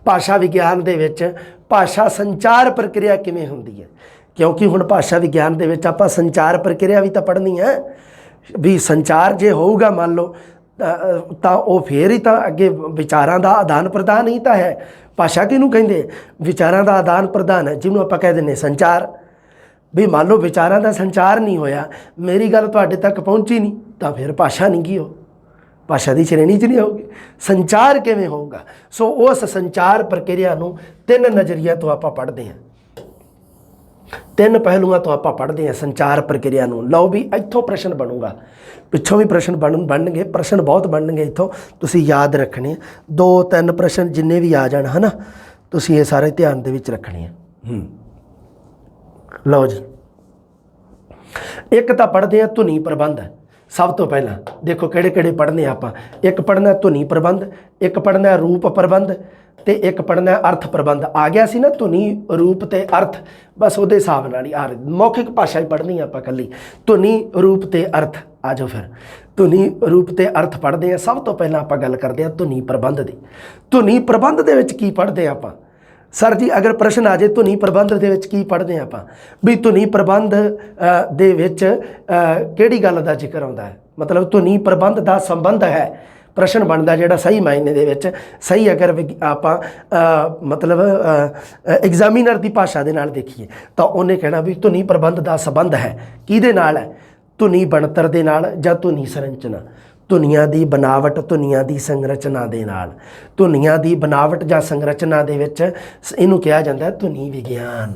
ਭਾਸ਼ਾ ਵਿਗਿਆਨ ਦੇ ਵਿੱਚ ਭਾਸ਼ਾ ਸੰਚਾਰ ਪ੍ਰਕਿਰਿਆ ਕਿਵੇਂ ਹੁੰਦੀ ਹੈ, ਕਿਉਂਕਿ ਹੁਣ ਭਾਸ਼ਾ ਵਿਗਿਆਨ ਦੇ ਵਿੱਚ ਆਪਾਂ ਸੰਚਾਰ ਪ੍ਰਕਿਰਿਆ ਵੀ ਤਾਂ ਪੜ੍ਹਨੀ ਹੈ ਵੀ ਸੰਚਾਰ ਜੇ ਹੋਊਗਾ ਮੰਨ ਲਓ ਤਾਂ ਉਹ ਫੇਰ ਹੀ ਤਾਂ ਅੱਗੇ ਵਿਚਾਰਾਂ ਦਾ ਆਦਾਨ ਪ੍ਰਦਾਨ ਹੀ ਤਾਂ ਹੈ। ਭਾਸ਼ਾ ਕਿਹਨੂੰ ਕਹਿੰਦੇ, ਵਿਚਾਰਾਂ ਦਾ ਆਦਾਨ ਪ੍ਰਦਾਨ ਹੈ, ਜਿਹਨੂੰ ਆਪਾਂ ਕਹਿ ਦਿੰਦੇ ਸੰਚਾਰ। ਵੀ ਮੰਨ ਲਓ ਵਿਚਾਰਾਂ ਦਾ ਸੰਚਾਰ ਨਹੀਂ ਹੋਇਆ, ਮੇਰੀ ਗੱਲ ਤੁਹਾਡੇ ਤੱਕ ਪਹੁੰਚੀ ਨਹੀਂ, ਤਾਂ ਫਿਰ ਭਾਸ਼ਾ ਨਹੀਂ ਕੀ ਹੋ, ਭਾਸ਼ਾ ਦੀ ਸ਼੍ਰੇਣੀ 'ਚ ਨਹੀਂ ਹੋਊਗੀ। ਸੰਚਾਰ ਕਿਵੇਂ ਹੋਊਗਾ, ਸੋ ਉਸ ਸੰਚਾਰ ਪ੍ਰਕਿਰਿਆ ਨੂੰ 3 ਨਜ਼ਰੀਆਂ ਤੋਂ ਆਪਾਂ ਪੜ੍ਹਦੇ ਹਾਂ, 3 ਪਹਿਲੂਆਂ ਤੋਂ ਆਪਾਂ ਪੜ੍ਹਦੇ ਹਾਂ ਸੰਚਾਰ ਪ੍ਰਕਿਰਿਆ ਨੂੰ। ਲਓ ਵੀ ਇੱਥੋਂ ਪ੍ਰਸ਼ਨ ਬਣੂਗਾ, ਪਿੱਛੋਂ ਵੀ ਪ੍ਰਸ਼ਨ ਬਣਨਗੇ, ਪ੍ਰਸ਼ਨ ਬਹੁਤ ਬਣਨਗੇ, ਇੱਥੋਂ ਤੁਸੀਂ ਯਾਦ ਰੱਖਣੇ 2-3 ਪ੍ਰਸ਼ਨ ਜਿੰਨੇ ਵੀ ਆ ਜਾਣ ਹੈ ਨਾ, ਤੁਸੀਂ ਇਹ ਸਾਰੇ ਧਿਆਨ ਦੇ ਵਿੱਚ ਰੱਖਣੇ ਆ। ਲਓ ਜੀ, ਇੱਕ ਤਾਂ ਪੜ੍ਹਦੇ ਆ ਧੁਨੀ ਪ੍ਰਬੰਧ। ਸਭ ਤੋਂ ਪਹਿਲਾਂ ਦੇਖੋ ਕਿਹੜੇ ਕਿਹੜੇ ਪੜ੍ਹਨੇ ਆਪਾਂ, ਇੱਕ ਪੜ੍ਹਨਾ ਧੁਨੀ ਪ੍ਰਬੰਧ, ਇੱਕ ਪੜ੍ਹਨਾ ਰੂਪ ਪ੍ਰਬੰਧ ਤੇ ਇੱਕ ਪੜ੍ਹਨਾ ਅਰਥ ਪ੍ਰਬੰਧ। ਆ ਗਿਆ ਸੀ ਨਾ ਧੁਨੀ, ਰੂਪ ਤੇ ਅਰਥ, ਬਸ ਉਹਦੇ ਹਿਸਾਬ ਨਾਲ ਹੀ ਮੌਖਿਕ ਭਾਸ਼ਾ ਹੀ ਪੜ੍ਹਨੀ ਆਪਾਂ ਇਕੱਲੀ, ਧੁਨੀ ਰੂਪ ਤੇ ਅਰਥ। ਆ ਜਾਓ ਫਿਰ ਧੁਨੀ ਰੂਪ ਤੇ ਅਰਥ ਪੜ੍ਹਦੇ ਆ। ਸਭ ਤੋਂ ਪਹਿਲਾਂ ਆਪਾਂ ਗੱਲ ਕਰਦੇ ਹਾਂ ਧੁਨੀ ਪ੍ਰਬੰਧ ਦੀ। ਧੁਨੀ ਪ੍ਰਬੰਧ ਦੇ ਵਿੱਚ ਕੀ ਪੜ੍ਹਦੇ ਆਪਾਂ ਸਰ ਜੀ, ਅਗਰ ਪ੍ਰਸ਼ਨ ਆ ਜਾਏ ਧੁਨੀ ਪ੍ਰਬੰਧ ਦੇ ਵਿੱਚ ਕੀ ਪੜ੍ਹਦੇ ਹਾਂ ਆਪਾਂ, ਵੀ ਧੁਨੀ ਪ੍ਰਬੰਧ ਦੇ ਵਿੱਚ ਕਿਹੜੀ ਗੱਲ ਦਾ ਜ਼ਿਕਰ ਆਉਂਦਾ ਹੈ, ਮਤਲਬ ਧੁਨੀ ਪ੍ਰਬੰਧ ਦਾ ਸੰਬੰਧ ਹੈ। ਪ੍ਰਸ਼ਨ ਬਣਦਾ ਜਿਹੜਾ ਸਹੀ ਮਾਇਨੇ ਦੇ ਵਿੱਚ, ਸਹੀ ਅਗਰ ਆਪਾਂ ਮਤਲਬ ਐਗਜ਼ਾਮੀਨਰ ਦੀ ਭਾਸ਼ਾ ਦੇ ਨਾਲ ਦੇਖੀਏ ਤਾਂ ਉਹਨੇ ਕਹਿਣਾ ਵੀ ਧੁਨੀ ਪ੍ਰਬੰਧ ਦਾ ਸੰਬੰਧ ਹੈ ਕਿਹਦੇ ਨਾਲ ਹੈ, ਧੁਨੀ ਬਣਤਰ ਦੇ ਨਾਲ ਜਾਂ ਧੁਨੀ ਸੰਰਚਨਾ, ਧੁਨੀਆਂ ਦੀ ਬਣਾਵਟ, ਧੁਨੀਆਂ ਦੀ ਸੰਰਚਨਾ ਦੇ ਨਾਲ। ਧੁਨੀਆਂ ਦੀ ਬਣਾਵਟ ਜਾਂ ਸੰਰਚਨਾ ਦੇ ਵਿੱਚ ਇਹਨੂੰ ਕਿਹਾ ਜਾਂਦਾ ਹੈ ਧੁਨੀ ਵਿਗਿਆਨ।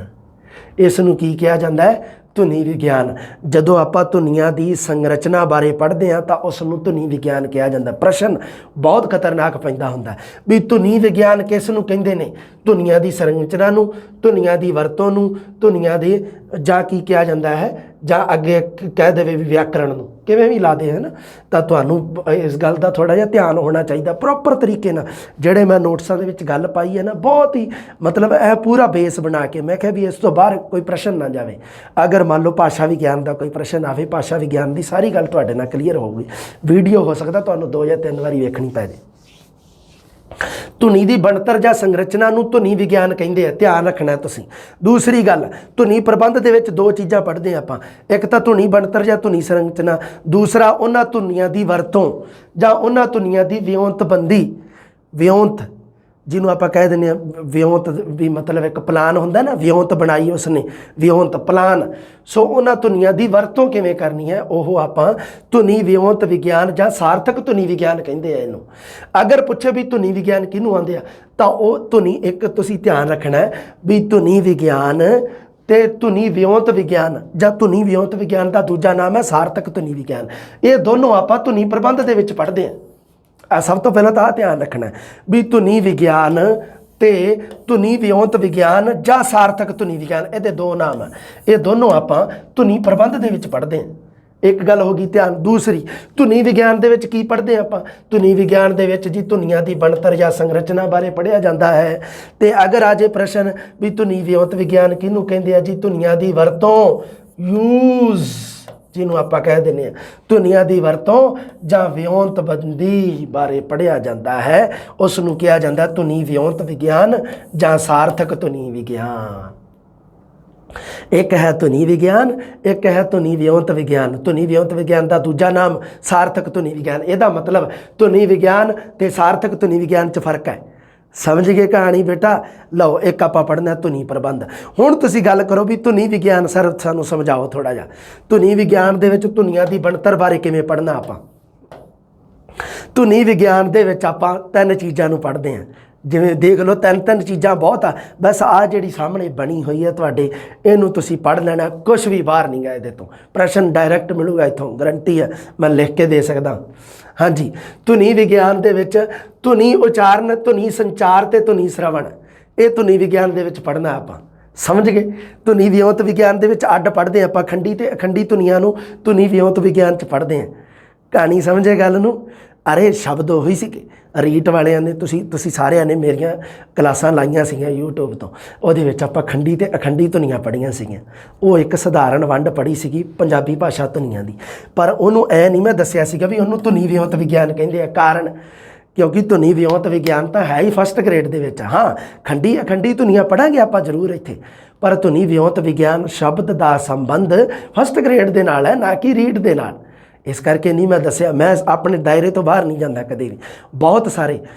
ਇਸ ਨੂੰ ਕੀ ਕਿਹਾ ਜਾਂਦਾ ਹੈ, ਧੁਨੀ ਵਿਗਿਆਨ। ਜਦੋਂ ਆਪਾਂ ਧੁਨੀਆਂ ਦੀ ਸੰਰਚਨਾ ਬਾਰੇ ਪੜ੍ਹਦੇ ਹਾਂ ਤਾਂ ਉਸ ਨੂੰ ਧੁਨੀ ਵਿਗਿਆਨ ਕਿਹਾ ਜਾਂਦਾ। ਪ੍ਰਸ਼ਨ ਬਹੁਤ ਖਤਰਨਾਕ ਪੈਂਦਾ ਹੁੰਦਾ ਵੀ ਧੁਨੀ ਵਿਗਿਆਨ ਕਿਸ ਨੂੰ ਕਹਿੰਦੇ ਨੇ? ਧੁਨੀਆਂ ਦੀ ਸੰਰਚਨਾ ਨੂੰ, ਧੁਨੀਆਂ ਦੀ ਵਰਤੋਂ ਨੂੰ, ਧੁਨੀਆਂ ਦੇ ਜਾਂ ਕੀ ਕਿਹਾ ਜਾਂਦਾ ਹੈ, ਜਾਂ ਅੱਗੇ ਕਹਿ ਦੇਵੇ ਵੀ ਵਿਆਕਰਣ ਨੂੰ, ਕਿਵੇਂ ਵੀ ਲਾ ਦੇ ਹੈ ਨਾ। ਤਾਂ ਤੁਹਾਨੂੰ ਇਸ ਗੱਲ ਦਾ ਥੋੜ੍ਹਾ ਜਿਹਾ ਧਿਆਨ ਹੋਣਾ ਚਾਹੀਦਾ ਪ੍ਰੋਪਰ ਤਰੀਕੇ ਨਾਲ। ਜਿਹੜੇ ਮੈਂ ਨੋਟਸਾਂ ਦੇ ਵਿੱਚ ਗੱਲ ਪਾਈ ਹੈ ਨਾ, ਬਹੁਤ ਹੀ ਮਤਲਬ ਇਹ ਪੂਰਾ ਬੇਸ ਬਣਾ ਕੇ ਮੈਂ ਕਿਹਾ ਵੀ ਇਸ ਤੋਂ ਬਾਹਰ ਕੋਈ ਪ੍ਰਸ਼ਨ ਨਾ ਜਾਵੇ। ਅਗਰ ਮੰਨ ਲਓ ਭਾਸ਼ਾ ਵਿਗਿਆਨ ਦਾ ਕੋਈ ਪ੍ਰਸ਼ਨ ਆਵੇ, ਭਾਸ਼ਾ ਵਿਗਿਆਨ ਦੀ ਸਾਰੀ ਗੱਲ ਤੁਹਾਡੇ ਨਾਲ ਕਲੀਅਰ ਹੋਊਗੀ। ਵੀਡੀਓ ਹੋ ਸਕਦਾ ਤੁਹਾਨੂੰ 2 ਜਾਂ 3 ਵਾਰੀ ਵੇਖਣੀ ਪੈ ਜੇ। ਧੁਨੀ ਦੀ ਬਣਤਰ ਜਾਂ ਸੰਰਚਨਾ ਨੂੰ ਧੁਨੀ ਵਿਗਿਆਨ ਕਹਿੰਦੇ ਆ, ਧਿਆਨ ਰੱਖਣਾ ਤੁਸੀਂ। ਦੂਸਰੀ ਗੱਲ, ਧੁਨੀ ਪ੍ਰਬੰਧ ਦੇ ਵਿੱਚ 2 ਚੀਜ਼ਾਂ ਪੜ੍ਹਦੇ ਆਪਾਂ। ਇੱਕ ਤਾਂ ਧੁਨੀ ਬਣਤਰ ਜਾਂ ਧੁਨੀ ਸੰਰਚਨਾ, ਦੂਸਰਾ ਉਹਨਾਂ ਧੁਨੀਆਂ ਦੀ ਵਰਤੋਂ ਜਾਂ ਉਹਨਾਂ ਧੁਨੀਆਂ ਦੀ ਵਿਉਂਤਬੰਦੀ। ਵਿਉਂਤ ਜਿਹਨੂੰ ਆਪਾਂ ਕਹਿ ਦਿੰਦੇ ਹਾਂ, ਵਿਉਂਤ ਵੀ ਮਤਲਬ ਇੱਕ ਪਲਾਨ ਹੁੰਦਾ ਨਾ, ਵਿਉਂਤ ਬਣਾਈ ਉਸਨੇ, ਵਿਉਂਤ ਪਲਾਨ। ਸੋ ਉਹਨਾਂ ਧੁਨੀਆਂ ਦੀ ਵਰਤੋਂ ਕਿਵੇਂ ਕਰਨੀ ਹੈ, ਉਹ ਆਪਾਂ ਧੁਨੀ ਵਿਉਂਤ ਵਿਗਿਆਨ ਜਾਂ ਸਾਰਥਕ ਧੁਨੀ ਵਿਗਿਆਨ ਕਹਿੰਦੇ ਆ ਇਹਨੂੰ। ਅਗਰ ਪੁੱਛੇ ਵੀ ਧੁਨੀ ਵਿਗਿਆਨ ਕਿਹਨੂੰ ਆਉਂਦੇ ਆ, ਤਾਂ ਉਹ ਧੁਨੀ, ਇੱਕ ਤੁਸੀਂ ਧਿਆਨ ਰੱਖਣਾ ਵੀ ਧੁਨੀ ਵਿਗਿਆਨ ਤੇ ਧੁਨੀ ਵਿਉਂਤ ਵਿਗਿਆਨ ਜਾਂ ਧੁਨੀ ਵਿਉਂਤ ਵਿਗਿਆਨ ਦਾ ਦੂਜਾ ਨਾਮ ਹੈ ਸਾਰਥਕ ਧੁਨੀ ਵਿਗਿਆਨ। ਇਹ ਦੋਨੋਂ ਆਪਾਂ ਧੁਨੀ ਪ੍ਰਬੰਧ ਦੇ ਵਿੱਚ ਪੜ੍ਹਦੇ ਹਾਂ। ਸਭ ਤੋਂ ਪਹਿਲਾਂ ਤਾਂ ਧਿਆਨ ਰੱਖਣਾ ਵੀ ਧੁਨੀ ਵਿਗਿਆਨ ਤੇ ਧੁਨੀ ਵਿਉਂਤ ਵਿਗਿਆਨ ਜਾਂ ਸਾਰਥਕ ਧੁਨੀ ਵਿਗਿਆਨ, ਇਹਦੇ 2 ਨਾਮ ਆ। ਇਹ ਦੋਨੋਂ ਆਪਾਂ ਧੁਨੀ ਪ੍ਰਬੰਧ ਦੇ ਵਿੱਚ ਪੜ੍ਹਦੇ ਹਾਂ। ਇੱਕ ਗੱਲ ਹੋ ਗਈ ਧਿਆਨ। ਦੂਸਰੀ, ਧੁਨੀ ਵਿਗਿਆਨ ਦੇ ਵਿੱਚ ਕੀ ਪੜ੍ਹਦੇ ਆਪਾਂ? ਧੁਨੀ ਵਿਗਿਆਨ ਦੇ ਵਿੱਚ ਜੀ ਧੁਨੀਆਂ ਦੀ ਬਣਤਰ ਜਾਂ ਸੰਰਚਨਾ ਬਾਰੇ ਪੜ੍ਹਿਆ ਜਾਂਦਾ ਹੈ। ਤੇ ਅਗਰ ਆ ਜੇ ਪ੍ਰਸ਼ਨ ਵੀ ਧੁਨੀ ਵਿਉਂਤ ਵਿਗਿਆਨ ਕਿਹਨੂੰ ਕਹਿੰਦੇ ਆ ਜੀ? ਧੁਨੀਆਂ ਦੀ ਵਰਤੋਂ, ਯੂਜ਼, ਜਿਹਨੂੰ ਆਪਾਂ ਕਹਿ ਦਿੰਦੇ ਹਾਂ ਧੁਨੀਆਂ ਦੀ ਵਰਤੋਂ ਜਾਂ ਵਿਉਂਤਬੰਦੀ ਬਾਰੇ ਪੜ੍ਹਿਆ ਜਾਂਦਾ ਹੈ, ਉਸ ਨੂੰ ਕਿਹਾ ਜਾਂਦਾ ਧੁਨੀ ਵਿਉਂਤ ਵਿਗਿਆਨ ਜਾਂ ਸਾਰਥਕ ਧੁਨੀ ਵਿਗਿਆਨ। ਇੱਕ ਹੈ ਧੁਨੀ ਵਿਗਿਆਨ, ਇੱਕ ਹੈ ਧੁਨੀ ਵਿਉਂਤ ਵਿਗਿਆਨ। ਧੁਨੀ ਵਿਉਂਤ ਵਿਗਿਆਨ ਦਾ ਦੂਜਾ ਨਾਮ ਸਾਰਥਕ ਧੁਨੀ ਵਿਗਿਆਨ। ਇਹਦਾ ਮਤਲਬ ਧੁਨੀ ਵਿਗਿਆਨ ਤੇ ਸਾਰਥਕ ਧੁਨੀ ਵਿਗਿਆਨ 'ਚ ਫਰਕ ਹੈ। ਸਮਝ ਗਏ ਕਹਾਣੀ ਬੇਟਾ? ਲਓ, ਇੱਕ ਆਪਾਂ ਪੜ੍ਹਨਾ ਧੁਨੀ ਪ੍ਰਬੰਧ। ਹੁਣ ਤੁਸੀਂ ਗੱਲ ਕਰੋ ਵੀ ਧੁਨੀ ਵਿਗਿਆਨ, ਸਰ ਸਾਨੂੰ ਸਮਝਾਓ ਥੋੜ੍ਹਾ ਜਿਹਾ। ਧੁਨੀ ਵਿਗਿਆਨ ਦੇ ਵਿੱਚ ਧੁਨੀਆਂ ਦੀ ਬਣਤਰ ਬਾਰੇ ਕਿਵੇਂ ਪੜ੍ਹਨਾ ਆਪਾਂ? ਧੁਨੀ ਵਿਗਿਆਨ ਦੇ ਵਿੱਚ ਆਪਾਂ 3 ਚੀਜ਼ਾਂ ਨੂੰ ਪੜ੍ਹਦੇ ਹਾਂ। ਜਿਵੇਂ ਦੇਖ ਲਓ 3 ਚੀਜ਼ਾਂ ਬਹੁਤ ਆ। ਬਸ ਆਹ ਜਿਹੜੀ ਸਾਹਮਣੇ ਬਣੀ ਹੋਈ ਹੈ ਤੁਹਾਡੇ, ਇਹਨੂੰ ਤੁਸੀਂ ਪੜ੍ਹ ਲੈਣਾ। ਕੁਛ ਵੀ ਬਾਹਰ ਨਹੀਂ ਗਾ ਇਹਦੇ ਤੋਂ। ਪ੍ਰਸ਼ਨ ਡਾਇਰੈਕਟ ਮਿਲੂਗਾ ਇੱਥੋਂ, ਗਰੰਟੀ ਹੈ, ਮੈਂ ਲਿਖ ਕੇ ਦੇ ਸਕਦਾ। ਹਾਂਜੀ, ਧੁਨੀ ਵਿਗਿਆਨ ਦੇ ਵਿੱਚ ਧੁਨੀ ਉਚਾਰਨ, ਧੁਨੀ ਸੰਚਾਰ ਤੇ ਧੁਨੀ ਸ਼ਰਵਣ, ਇਹ ਧੁਨੀ ਵਿਗਿਆਨ ਦੇ ਵਿੱਚ ਪੜ੍ਹਨਾ ਆਪਾਂ। ਸਮਝ ਗਏ? ਧੁਨੀ ਵਿਉਂਤ ਵਿਗਿਆਨ ਦੇ ਵਿੱਚ ਅੱਡ ਪੜ੍ਹਦੇ ਆਪਾਂ, ਖੰਡੀ ਤੇ ਅਖੰਡੀ ਧੁਨੀਆਂ ਨੂੰ ਧੁਨੀ ਵਿਉਂਤ ਵਿਗਿਆਨ 'ਚ ਪੜ੍ਹਦੇ ਹਾਂ। ਕਹਾਣੀ ਸਮਝੇ ਗੱਲ ਨੂੰ? ਅਰੇ ਸ਼ਬਦ ਉਹੀ ਸੀਗੇ। ਰੀਟ ਵਾਲਿਆਂ ਨੇ, ਤੁਸੀਂ ਸਾਰਿਆਂ ਨੇ ਮੇਰੀਆਂ ਕਲਾਸਾਂ ਲਾਈਆਂ ਸੀਗੀਆਂ YouTube ਤੋਂ, ਉਹਦੇ ਵਿੱਚ ਆਪਾਂ ਖੰਡੀ ਤੇ ਅਖੰਡੀ ਧੁਨੀਆਂ ਪੜ੍ਹੀਆਂ ਸੀਗੀਆਂ। ਉਹ ਇੱਕ ਸਧਾਰਨ ਵੰਡ ਪੜ੍ਹੀ ਸੀਗੀ ਪੰਜਾਬੀ ਭਾਸ਼ਾ ਧੁਨੀਆਂ ਦੀ। ਪਰ ਉਹਨੂੰ ਐ ਨਹੀਂ ਮੈਂ ਦੱਸਿਆ ਸੀਗਾ ਵੀ ਉਹਨੂੰ ਧੁਨੀ ਵਿਉਂਤ ਵਿਗਿਆਨ ਕਹਿੰਦੇ ਆ। ਕਾਰਨ, ਕਿਉਂਕਿ ਧੁਨੀ ਵਿਉਂਤ ਵਿਗਿਆਨ ਤਾਂ ਹੈ ਹੀ ਫਸਟ ਗ੍ਰੇਡ ਦੇ ਵਿੱਚ। ਹਾਂ, ਖੰਡੀ ਅਖੰਡੀ ਧੁਨੀਆਂ ਪੜ੍ਹਾਂਗੇ ਆਪਾਂ ਜ਼ਰੂਰ ਇੱਥੇ, ਪਰ ਧੁਨੀ ਵਿਉਂਤ ਵਿਗਿਆਨ ਸ਼ਬਦ ਦਾ ਸੰਬੰਧ ਫਸਟ ਗ੍ਰੇਡ ਦੇ ਨਾਲ ਹੈ, ਨਾ ਕਿ ਰੀਡ ਦੇ ਨਾਲ। ਇਸ ਕਰਕੇ ਨਹੀਂ ਮੈਂ ਦੱਸਿਆ। ਮੈਂ ਆਪਣੇ ਦਾਇਰੇ ਤੋਂ ਬਾਹਰ ਨਹੀਂ ਜਾਂਦਾ ਕਦੇ ਵੀ।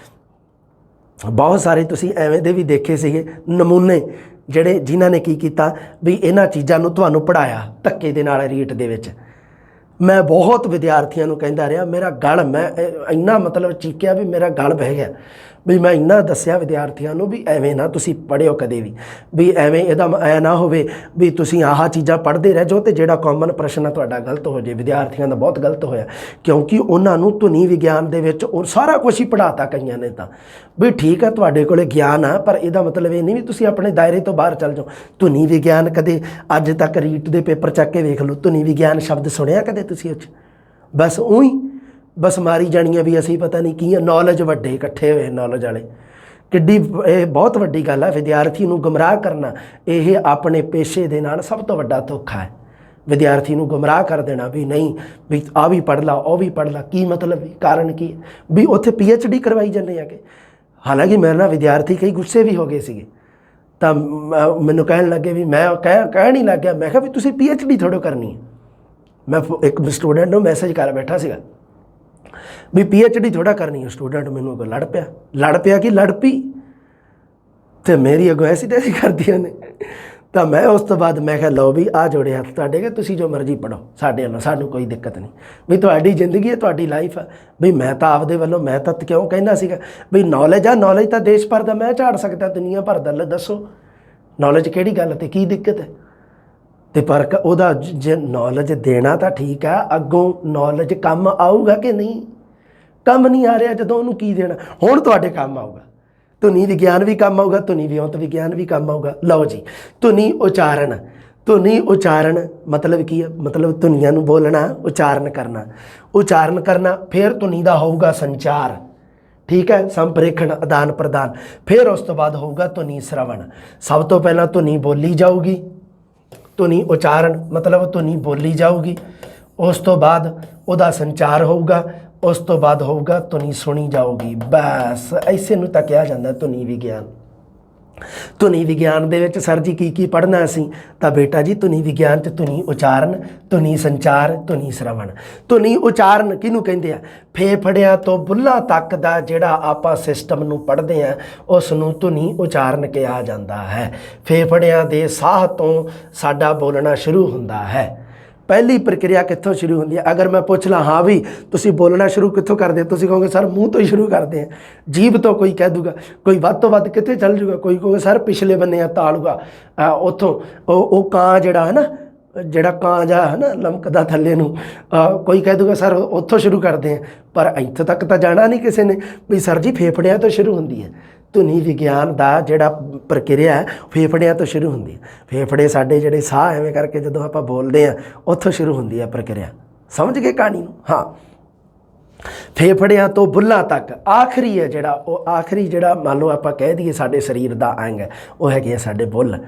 ਬਹੁਤ ਸਾਰੇ ਤੁਸੀਂ ਐਵੇਂ ਦੇ ਵੀ ਦੇਖੇ ਸੀਗੇ ਨਮੂਨੇ, ਜਿਨ੍ਹਾਂ ਨੇ ਕੀ ਕੀਤਾ ਵੀ ਇਹਨਾਂ ਚੀਜ਼ਾਂ ਨੂੰ ਤੁਹਾਨੂੰ ਪੜ੍ਹਾਇਆ ਧੱਕੇ ਦੇ ਨਾਲ ਰੀਟ ਦੇ ਵਿੱਚ। ਮੈਂ ਬਹੁਤ ਵਿਦਿਆਰਥੀਆਂ ਨੂੰ ਕਹਿੰਦਾ ਰਿਹਾ, ਮੇਰਾ ਗਲ, ਮੈਂ ਇੰਨਾ ਮਤਲਬ ਚੀਕਿਆ ਵੀ ਮੇਰਾ ਗਲ ਬਹਿ ਗਿਆ ਵੀ ਮੈਂ ਇੰਨਾ ਦੱਸਿਆ ਵਿਦਿਆਰਥੀਆਂ ਨੂੰ ਵੀ ਐਵੇਂ ਨਾ ਤੁਸੀਂ ਪੜ੍ਹਿਓ ਕਦੇ ਵੀ ਐਵੇਂ ਇਹਦਾ ਐ ਨਾ ਹੋਵੇ ਵੀ ਤੁਸੀਂ ਆਹ ਚੀਜ਼ਾਂ ਪੜ੍ਹਦੇ ਰਹਿ ਜਾਓ ਤੇ ਜਿਹੜਾ ਕਾਮਨ ਪ੍ਰਸ਼ਨ ਆ ਤੁਹਾਡਾ ਗਲਤ ਹੋ ਜਾਏ। ਵਿਦਿਆਰਥੀਆਂ ਦਾ ਬਹੁਤ ਗਲਤ ਹੋਇਆ, ਕਿਉਂਕਿ ਉਹਨਾਂ ਨੂੰ ਧੁਨੀ ਵਿਗਿਆਨ ਦੇ ਵਿੱਚ ਉਹ ਸਾਰਾ ਕੁਛ ਹੀ ਪੜ੍ਹਾਤਾ ਕਈਆਂ ਨੇ। ਤਾਂ ਵੀ ਠੀਕ ਹੈ ਤੁਹਾਡੇ ਕੋਲ ਗਿਆਨ ਆ, ਪਰ ਇਹਦਾ ਮਤਲਬ ਇਹ ਨਹੀਂ ਵੀ ਤੁਸੀਂ ਆਪਣੇ ਦਾਇਰੇ ਤੋਂ ਬਾਹਰ ਚੱਲ ਜਾਓ। ਧੁਨੀ ਵਿਗਿਆਨ ਕਦੇ ਅੱਜ ਤੱਕ ਰੀਟ ਦੇ ਪੇਪਰ ਚੱਕ ਕੇ ਵੇਖ ਲਓ, ਧੁਨੀ ਵਿਗਿਆਨ ਸ਼ਬਦ ਸੁਣਿਆ ਕਦੇ ਤੁਸੀਂ? ਉਹ 'ਚ ਬਸ ਉਹੀ ਬਸ ਮਾਰੀ ਜਾਣੀਆਂ ਵੀ ਅਸੀਂ ਪਤਾ ਨਹੀਂ ਕੀ ਆ। ਨੌਲੇਜ ਵੱਡੇ ਇਕੱਠੇ ਹੋਏ, ਨੌਲੇਜ ਵਾਲੇ। ਕਿੱਡੀ ਇਹ ਬਹੁਤ ਵੱਡੀ ਗੱਲ ਹੈ। ਵਿਦਿਆਰਥੀ ਨੂੰ ਗੁੰਮਰਾਹ ਕਰਨਾ, ਇਹ ਆਪਣੇ ਪੇਸ਼ੇ ਦੇ ਨਾਲ ਸਭ ਤੋਂ ਵੱਡਾ ਧੋਖਾ ਹੈ। ਵਿਦਿਆਰਥੀ ਨੂੰ ਗੁੰਮਰਾਹ ਕਰ ਦੇਣਾ ਵੀ ਨਹੀਂ ਵੀ ਆਹ ਵੀ ਪੜ੍ਹ ਲਾ, ਉਹ ਵੀ ਪੜ੍ਹ ਲਾ। ਕੀ ਮਤਲਬ? ਕਾਰਨ ਕੀ ਵੀ ਉੱਥੇ PhD ਕਰਵਾਈ ਜਾਂਦੇ ਆ ਕਿ? ਹਾਲਾਂਕਿ ਮੇਰੇ ਨਾਲ ਵਿਦਿਆਰਥੀ ਕਈ ਗੁੱਸੇ ਵੀ ਹੋ ਗਏ ਸੀਗੇ, ਤਾਂ ਮੈਨੂੰ ਕਹਿਣ ਲੱਗੇ ਵੀ ਮੈਂ ਕਹਿਣ ਹੀ ਲੱਗ ਗਿਆ, ਮੈਂ ਕਿਹਾ ਵੀ ਤੁਸੀਂ PhD ਥੋੜ੍ਹਾ ਕਰਨੀ ਹੈ। ਮੈਂ ਇੱਕ ਸਟੂਡੈਂਟ ਨੂੰ ਮੈਸੇਜ ਕਰ ਬੈਠਾ ਸੀਗਾ ਵੀ PhD ਥੋੜ੍ਹਾ ਕਰਨੀ ਹੈ। ਸਟੂਡੈਂਟ ਮੈਨੂੰ ਅੱਗੋਂ ਲੜ ਪਿਆ ਕਿ ਲੜ ਪਈ, ਅਤੇ ਮੇਰੀ ਅੱਗੋਂ ਐਸੀ ਤੈਸੀ ਕਰਦੀਆਂ ਨੇ। ਤਾਂ ਮੈਂ ਉਸ ਤੋਂ ਬਾਅਦ ਮੈਂ ਕਿਹਾ ਲਓ ਵੀ ਆ ਜੋੜੇ ਹੱਥ ਤੁਹਾਡੇ ਕਿ ਤੁਸੀਂ ਜੋ ਮਰਜ਼ੀ ਪੜ੍ਹੋ, ਸਾਡੇ ਵੱਲੋਂ ਸਾਨੂੰ ਕੋਈ ਦਿੱਕਤ ਨਹੀਂ। ਵੀ ਤੁਹਾਡੀ ਜ਼ਿੰਦਗੀ ਹੈ, ਤੁਹਾਡੀ ਲਾਈਫ ਹੈ। ਵੀ ਮੈਂ ਤਾਂ ਆਪਦੇ ਵੱਲੋਂ ਮੈਂ ਤਾਂ ਕਿਉਂ ਕਹਿੰਦਾ ਸੀਗਾ ਵੀ ਨੌਲੇਜ ਆ, ਨੌਲੇਜ ਤਾਂ ਦੇਸ਼ ਭਰ ਦਾ ਮੈਂ ਝਾੜ ਸਕਦਾ, ਦੁਨੀਆ ਭਰ ਦਾ। ਦੱਸੋ ਨੌਲੇਜ ਕਿਹੜੀ ਗੱਲ 'ਤੇ ਕੀ ਦਿੱਕਤ ਹੈ? ਤੇ ਪਰ ਉਹਦਾ ਜੇ ਨੌਲੇਜ ਦੇਣਾ ਤਾਂ ਠੀਕ ਆ, ਅੱਗੋਂ ਨੌਲੇਜ ਕੰਮ ਆਊਗਾ ਕਿ ਨਹੀਂ? ਕੰਮ ਨਹੀਂ ਆ ਰਿਹਾ ਜਦੋਂ ਉਹਨੂੰ ਕੀ ਦੇਣਾ? ਹੁਣ ਤੁਹਾਡੇ ਕੰਮ ਆਊਗਾ, ਧੁਨੀ ਵਿਗਿਆਨ ਵੀ ਕੰਮ ਆਊਗਾ, ਧੁਨੀ ਵਿਉਂਤ ਵਿਗਿਆਨ ਵੀ ਕੰਮ ਆਊਗਾ। ਲਓ ਜੀ, ਧੁਨੀ ਉਚਾਰਨ। ਧੁਨੀ ਉਚਾਰਨ ਮਤਲਬ ਕੀ ਹੈ? ਮਤਲਬ ਧੁਨੀਆਂ ਨੂੰ ਬੋਲਣਾ, ਉਚਾਰਨ ਕਰਨਾ। ਉਚਾਰਨ ਕਰਨਾ, ਫਿਰ ਧੁਨੀ ਦਾ ਹੋਊਗਾ ਸੰਚਾਰ, ਠੀਕ ਹੈ, ਸੰਪ੍ਰੇਖਣ, ਆਦਾਨ ਪ੍ਰਦਾਨ। ਫਿਰ ਉਸ ਤੋਂ ਬਾਅਦ ਹੋਊਗਾ ਧੁਨੀ ਸ਼ਰਵਣ। ਸਭ ਤੋਂ ਪਹਿਲਾਂ ਧੁਨੀ ਬੋਲੀ ਜਾਊਗੀ, ਧੁਨੀ ਉਚਾਰਨ ਮਤਲਬ ਧੁਨੀ ਬੋਲੀ ਜਾਊਗੀ, ਉਸ ਤੋਂ ਬਾਅਦ ਉਹਦਾ ਸੰਚਾਰ ਹੋਊਗਾ, ਉਸ ਤੋਂ ਬਾਅਦ ਹੋਊਗਾ ਧੁਨੀ ਸੁਣੀ ਜਾਊਗੀ। ਬਸ ਇਸੇ ਨੂੰ ਤਾਂ ਕਿਹਾ ਜਾਂਦਾ ਧੁਨੀ ਵਿਗਿਆਨ। ਧੁਨੀ ਵਿਗਿਆਨ ਦੇ ਵਿੱਚ ਸਰ ਜੀ ਕੀ ਪੜ੍ਹਨਾ ਅਸੀਂ? ਤਾਂ ਬੇਟਾ ਜੀ ਧੁਨੀ ਵਿਗਿਆਨ 'ਚ ਧੁਨੀ ਉਚਾਰਨ, ਧੁਨੀ ਸੰਚਾਰ, ਧੁਨੀ ਸ਼ਰਵਣ। ਧੁਨੀ ਉਚਾਰਨ ਕਿਹਨੂੰ ਕਹਿੰਦੇ ਆ? ਫੇਫੜਿਆਂ ਤੋਂ ਬੁੱਲ੍ਹਾਂ ਤੱਕ ਦਾ ਜਿਹੜਾ ਆਪਾਂ ਸਿਸਟਮ ਨੂੰ ਪੜ੍ਹਦੇ ਹਾਂ ਉਸ ਨੂੰ ਧੁਨੀ ਉਚਾਰਨ ਕਿਹਾ ਜਾਂਦਾ ਹੈ। ਫੇਫੜਿਆਂ ਦੇ ਸਾਹ ਤੋਂ ਸਾਡਾ ਬੋਲਣਾ ਸ਼ੁਰੂ ਹੁੰਦਾ ਹੈ। ਪਹਿਲੀ ਪ੍ਰਕਿਰਿਆ ਕਿੱਥੋਂ ਸ਼ੁਰੂ ਹੁੰਦੀ ਹੈ? ਅਗਰ ਮੈਂ ਪੁੱਛ ਲਾਂ ਹਾਂ ਵੀ ਤੁਸੀਂ ਬੋਲਣਾ ਸ਼ੁਰੂ ਕਿੱਥੋਂ ਕਰਦੇ ਹੋ, ਤੁਸੀਂ ਕਹੋਗੇ ਸਰ ਮੂੰਹ ਤੋਂ ਹੀ ਸ਼ੁਰੂ ਕਰਦੇ ਹਾਂ, ਜੀਭ ਤੋਂ ਕੋਈ ਕਹਿ ਦੂਗਾ, ਕੋਈ ਵੱਧ ਤੋਂ ਵੱਧ ਕਿੱਥੇ ਚੱਲ ਜੂਗਾ, ਕੋਈ ਕਹੋਗੇ ਸਰ ਪਿਛਲੇ ਬੰਨੇ ਆ ਤਾਲੂਗਾ ਉੱਥੋਂ ਉਹ ਕਾਂ ਜਿਹੜਾ ਹੈ ਨਾ, ਜਿਹੜਾ ਕਾਂ ਜਾ ਹੈ ਨਾ ਲਮਕਦਾ ਥੱਲੇ ਨੂੰ, ਕੋਈ ਕਹਿ ਦੂਗਾ ਸਰ ਉੱਥੋਂ ਸ਼ੁਰੂ ਕਰਦੇ ਹਾਂ। ਪਰ ਇੱਥੋਂ ਤੱਕ ਤਾਂ ਜਾਣਾ ਨਹੀਂ ਕਿਸੇ ਨੇ ਵੀ ਸਰ ਜੀ ਫੇਫੜਿਆਂ ਤੋਂ ਸ਼ੁਰੂ ਹੁੰਦੀ ਹੈ। ਧੁਨੀ ਵਿਗਿਆਨ ਦਾ ਜਿਹੜਾ ਪ੍ਰਕਿਰਿਆ ਹੈ ਫੇਫੜਿਆਂ ਤੋਂ ਸ਼ੁਰੂ ਹੁੰਦੀ ਹੈ। ਫੇਫੜੇ ਸਾਡੇ ਜਿਹੜੇ ਸਾਹ ਐਵੇਂ ਕਰਕੇ ਜਦੋਂ ਆਪਾਂ ਬੋਲਦੇ ਹਾਂ ਉੱਥੋਂ ਸ਼ੁਰੂ ਹੁੰਦੀ ਹੈ ਪ੍ਰਕਿਰਿਆ। ਸਮਝ ਗਏ ਕਹਾਣੀ ਨੂੰ? ਹਾਂ, ਫੇਫੜਿਆਂ ਤੋਂ ਬੁੱਲ੍ਹਾਂ ਤੱਕ ਆਖਰੀ ਹੈ ਜਿਹੜਾ, ਉਹ ਆਖਰੀ ਜਿਹੜਾ ਮੰਨ ਲਓ ਆਪਾਂ ਕਹਿ ਦਈਏ ਸਾਡੇ ਸਰੀਰ ਦਾ ਅੰਗ ਹੈ, ਉਹ ਹੈਗੇ ਆ ਸਾਡੇ ਬੁੱਲ੍ਹ।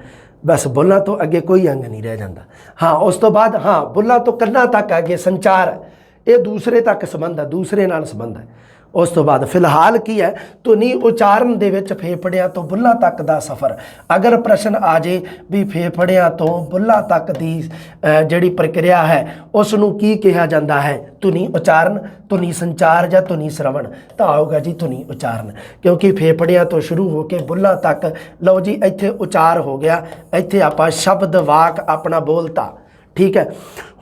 ਬਸ ਬੁੱਲ੍ਹਾਂ ਤੋਂ ਅੱਗੇ ਕੋਈ ਅੰਗ ਨਹੀਂ ਰਹਿ ਜਾਂਦਾ। ਹਾਂ, ਉਸ ਤੋਂ ਬਾਅਦ ਹਾਂ ਬੁੱਲ੍ਹਾਂ ਤੋਂ ਕੰਨਾਂ ਤੱਕ ਅੱਗੇ ਸੰਚਾਰ, ਇਹ ਦੂਸਰੇ ਤੱਕ ਸੰਬੰਧ ਹੈ, ਦੂਸਰੇ ਨਾਲ ਸੰਬੰਧ ਹੈ। ਉਸ ਤੋਂ ਬਾਅਦ ਫਿਲਹਾਲ ਕੀ ਹੈ? ਧੁਨੀ ਉਚਾਰਨ ਦੇ ਵਿੱਚ ਫੇਫੜਿਆਂ ਤੋਂ ਬੁੱਲ੍ਹਾਂ ਤੱਕ ਦਾ ਸਫ਼ਰ। ਅਗਰ ਪ੍ਰਸ਼ਨ ਆ ਜੇ ਵੀ ਫੇਫੜਿਆਂ ਤੋਂ ਬੁੱਲ੍ਹਾਂ ਤੱਕ ਦੀ ਜਿਹੜੀ ਪ੍ਰਕਿਰਿਆ ਹੈ ਉਸ ਨੂੰ ਕੀ ਕਿਹਾ ਜਾਂਦਾ ਹੈ? ਧੁਨੀ ਉਚਾਰਨ, ਧੁਨੀ ਸੰਚਾਰ ਜਾਂ ਧੁਨੀ ਸ਼ਰਵਣ, ਤਾਂ ਆਊਗਾ ਜੀ ਧੁਨੀ ਉਚਾਰਨ। ਕਿਉਂਕਿ ਫੇਫੜਿਆਂ ਤੋਂ ਸ਼ੁਰੂ ਹੋ ਕੇ ਬੁੱਲ੍ਹਾਂ ਤੱਕ, ਲਓ ਜੀ ਇੱਥੇ ਉਚਾਰ ਹੋ ਗਿਆ, ਇੱਥੇ ਆਪਾਂ ਸ਼ਬਦ ਵਾਕ ਆਪਣਾ ਬੋਲਤਾ, ਠੀਕ ਹੈ।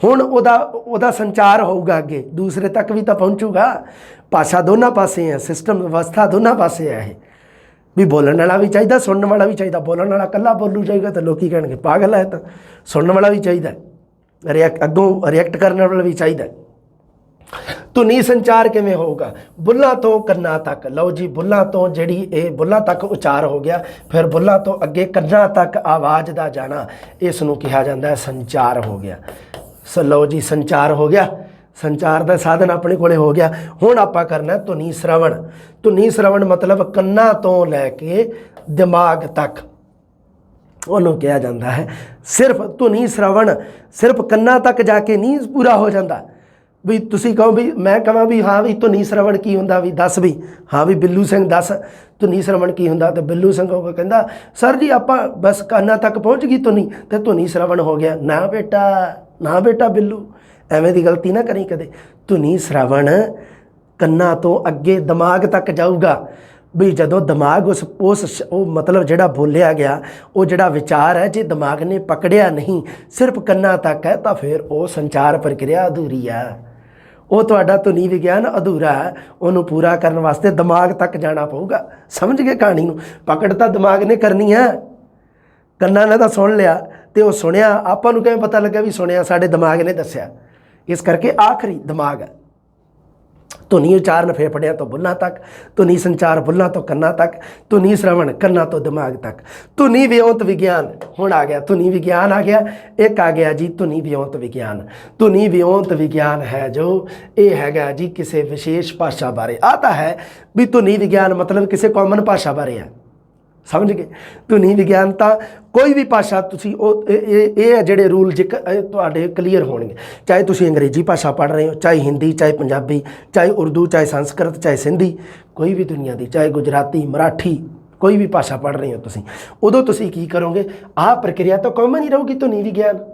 ਹੁਣ ਉਹਦਾ ਸੰਚਾਰ ਹੋਊਗਾ ਅੱਗੇ, ਦੂਸਰੇ ਤੱਕ ਵੀ ਤਾਂ ਪਹੁੰਚੂਗਾ। ਭਾਸ਼ਾ ਦੋਨਾਂ ਪਾਸੇ ਹੈ, ਸਿਸਟਮ ਵਿਵਸਥਾ ਦੋਨਾਂ ਪਾਸੇ ਹੈ ਇਹ ਵੀ ਬੋਲਣ ਵਾਲਾ ਵੀ ਚਾਹੀਦਾ, ਸੁਣਨ ਵਾਲਾ ਵੀ ਚਾਹੀਦਾ। ਬੋਲਣ ਵਾਲਾ ਇਕੱਲਾ ਬੋਲੂ ਜਾਏਗਾ ਤਾਂ ਲੋਕੀ ਕਹਿਣਗੇ ਪਾਗਲ ਹੈ, ਤਾਂ ਸੁਣਨ ਵਾਲਾ ਵੀ ਚਾਹੀਦਾ, ਅੱਗੋਂ ਰਿਐਕਟ ਕਰਨ ਵਾਲਾ ਵੀ ਚਾਹੀਦਾ। ਧੁਨੀ ਸੰਚਾਰ ਕਿਵੇਂ ਹੋਊਗਾ? ਬੁੱਲ੍ਹਾਂ ਤੋਂ ਕੰਨਾਂ ਤੱਕ। ਲਓ ਜੀ, ਬੁੱਲ੍ਹਾਂ ਤੋਂ ਜਿਹੜੀ ਇਹ ਬੁੱਲ੍ਹਾਂ ਤੱਕ ਉਚਾਰ ਹੋ ਗਿਆ, ਫਿਰ ਬੁੱਲ੍ਹਾਂ ਤੋਂ ਅੱਗੇ ਕੰਨਾਂ ਤੱਕ ਆਵਾਜ਼ ਦਾ ਜਾਣਾ, ਇਸ ਨੂੰ ਕਿਹਾ ਜਾਂਦਾ ਹੈ ਸੰਚਾਰ ਹੋ ਗਿਆ। ਲਓ ਜੀ, ਸੰਚਾਰ ਹੋ ਗਿਆ, ਸੰਚਾਰ ਦਾ ਸਾਧਨ ਆਪਣੇ ਕੋਲੇ ਹੋ ਗਿਆ। ਹੁਣ ਆਪਾਂ ਕਰਨਾ ਧੁਨੀ ਸ਼ਰਵਣ। ਧੁਨੀ ਸ਼ਰਵਣ ਮਤਲਬ ਕੰਨਾਂ ਤੋਂ ਲੈ ਕੇ ਦਿਮਾਗ ਤੱਕ, ਉਹਨੂੰ ਕਿਹਾ ਜਾਂਦਾ ਹੈ। ਸਿਰਫ ਧੁਨੀ ਸ਼ਰਵਣ ਸਿਰਫ ਕੰਨਾਂ ਤੱਕ ਜਾ ਕੇ ਨਹੀਂ ਪੂਰਾ ਹੋ ਜਾਂਦਾ। ਵੀ ਤੁਸੀਂ ਕਹੋ ਵੀ ਮੈਂ ਕਹਾਂ ਵੀ ਹਾਂ ਵੀ ਧੁਨੀ ਸ਼ਰਵਣ ਕੀ ਹੁੰਦਾ, ਵੀ ਦੱਸ ਵੀ ਹਾਂ ਵੀ ਬਿੱਲੂ ਸਿੰਘ ਦੱਸ ਧੁਨੀ ਸ਼ਰਵਣ ਕੀ ਹੁੰਦਾ। ਤੇ ਬਿੱਲੂ ਸਿੰਘ ਉਹ ਕਹਿੰਦਾ ਸਰ ਜੀ ਆਪਾਂ ਬਸ ਕੰਨਾਂ ਤੱਕ ਪਹੁੰਚ ਗਈ ਧੁਨੀ ਤੇ ਧੁਨੀ ਸ਼ਰਵਣ ਹੋ ਗਿਆ। ਨਾ ਬੇਟਾ, ਨਾ ਬੇਟਾ ਬਿੱਲੂ, ਐਵੇਂ ਦੀ ਗਲਤੀ ਨਾ ਕਰੀ ਕਦੇ। ਧੁਨੀ ਸ਼ਰਵਣ ਕੰਨਾਂ ਤੋਂ ਅੱਗੇ ਦਿਮਾਗ ਤੱਕ ਜਾਊਗਾ। ਵੀ ਜਦੋਂ ਦਿਮਾਗ ਉਹ ਮਤਲਬ ਜਿਹੜਾ ਬੋਲਿਆ ਗਿਆ, ਉਹ ਜਿਹੜਾ ਵਿਚਾਰ ਹੈ, ਜੇ ਦਿਮਾਗ ਨੇ ਪਕੜਿਆ ਨਹੀਂ, ਸਿਰਫ ਕੰਨਾਂ ਤੱਕ ਹੈ, ਤਾਂ ਫਿਰ ਉਹ ਸੰਚਾਰ ਪ੍ਰਕਿਰਿਆ ਅਧੂਰੀ ਹੈ। ਉਹ ਤੁਹਾਡਾ ਧੁਨੀ ਵਿਗਿਆਨ ਅਧੂਰਾ ਹੈ। ਉਹਨੂੰ ਪੂਰਾ ਕਰਨ ਵਾਸਤੇ ਦਿਮਾਗ ਤੱਕ ਜਾਣਾ ਪਊਗਾ। ਸਮਝ ਗਏ ਕਹਾਣੀ ਨੂੰ? ਪਕੜ ਤਾਂ ਦਿਮਾਗ ਨੇ ਕਰਨੀ ਹੈ। ਕੰਨਾਂ ਨੇ ਤਾਂ ਸੁਣ ਲਿਆ, ਤੇ ਉਹ ਸੁਣਿਆ ਆਪਾਂ ਨੂੰ ਕਿਵੇਂ ਪਤਾ ਲੱਗਾ ਵੀ ਸੁਣਿਆ? ਸਾਡੇ ਦਿਮਾਗ ਨੇ ਦੱਸਿਆ। ਇਸ ਕਰਕੇ ਆਖਰੀ ਦਿਮਾਗ ਹੈ। ਧੁਨੀ ਉਚਾਰਨ ਫੇਫੜਿਆਂ ਤੋਂ ਬੁੱਲ੍ਹਾਂ ਤੱਕ, ਧੁਨੀ ਸੰਚਾਰ ਬੁੱਲ੍ਹਾਂ ਤੋਂ ਕੰਨਾਂ ਤੱਕ, ਧੁਨੀ ਸ਼ਰਵਣ ਕੰਨਾਂ ਤੋਂ ਦਿਮਾਗ ਤੱਕ। ਧੁਨੀ ਵਿਉਂਤ ਵਿਗਿਆਨ ਹੁਣ ਆ ਗਿਆ। ਧੁਨੀ ਵਿਗਿਆਨ ਆ ਗਿਆ, ਇੱਕ ਆ ਗਿਆ ਜੀ ਧੁਨੀ ਵਿਉਂਤ ਵਿਗਿਆਨ। ਧੁਨੀ ਵਿਉਂਤ ਵਿਗਿਆਨ ਹੈ ਜੋ, ਇਹ ਹੈਗਾ ਜੀ ਕਿਸੇ ਵਿਸ਼ੇਸ਼ ਭਾਸ਼ਾ ਬਾਰੇ। ਆਹ ਤਾਂ ਹੈ ਵੀ ਧੁਨੀ ਵਿਗਿਆਨ ਮਤਲਬ ਕਿਸੇ ਕਾਮਨ ਭਾਸ਼ਾ ਬਾਰੇ ਹੈ। ਸਮਝ ਗਏ? ਧੁਨੀ ਵਿਗਿਆਨ ਤਾਂ ਕੋਈ ਵੀ ਭਾਸ਼ਾ ਤੁਸੀਂ ਉਹ ਇਹ ਜਿਹੜੇ ਰੂਲ ਤੁਹਾਡੇ ਕਲੀਅਰ ਹੋਣਗੇ। ਚਾਹੇ ਤੁਸੀਂ ਅੰਗਰੇਜ਼ੀ ਭਾਸ਼ਾ ਪੜ੍ਹ ਰਹੇ ਹੋ, ਚਾਹੇ ਹਿੰਦੀ, ਚਾਹੇ ਪੰਜਾਬੀ, ਚਾਹੇ ਉਰਦੂ, ਚਾਹੇ ਸੰਸਕ੍ਰਿਤ, ਚਾਹੇ ਸਿੰਧੀ, ਕੋਈ ਵੀ ਦੁਨੀਆ ਦੀ, ਚਾਹੇ ਗੁਜਰਾਤੀ, ਮਰਾਠੀ, ਕੋਈ ਵੀ ਭਾਸ਼ਾ ਪੜ੍ਹ ਰਹੇ ਹੋ ਤੁਸੀਂ, ਉਦੋਂ ਤੁਸੀਂ ਕੀ ਕਰੋਗੇ? ਆਹ ਪ੍ਰਕਿਰਿਆ ਤਾਂ ਕਾਮਨ ਹੀ ਰਹੂਗੀ ਧੁਨੀ ਵਿਗਿਆਨ।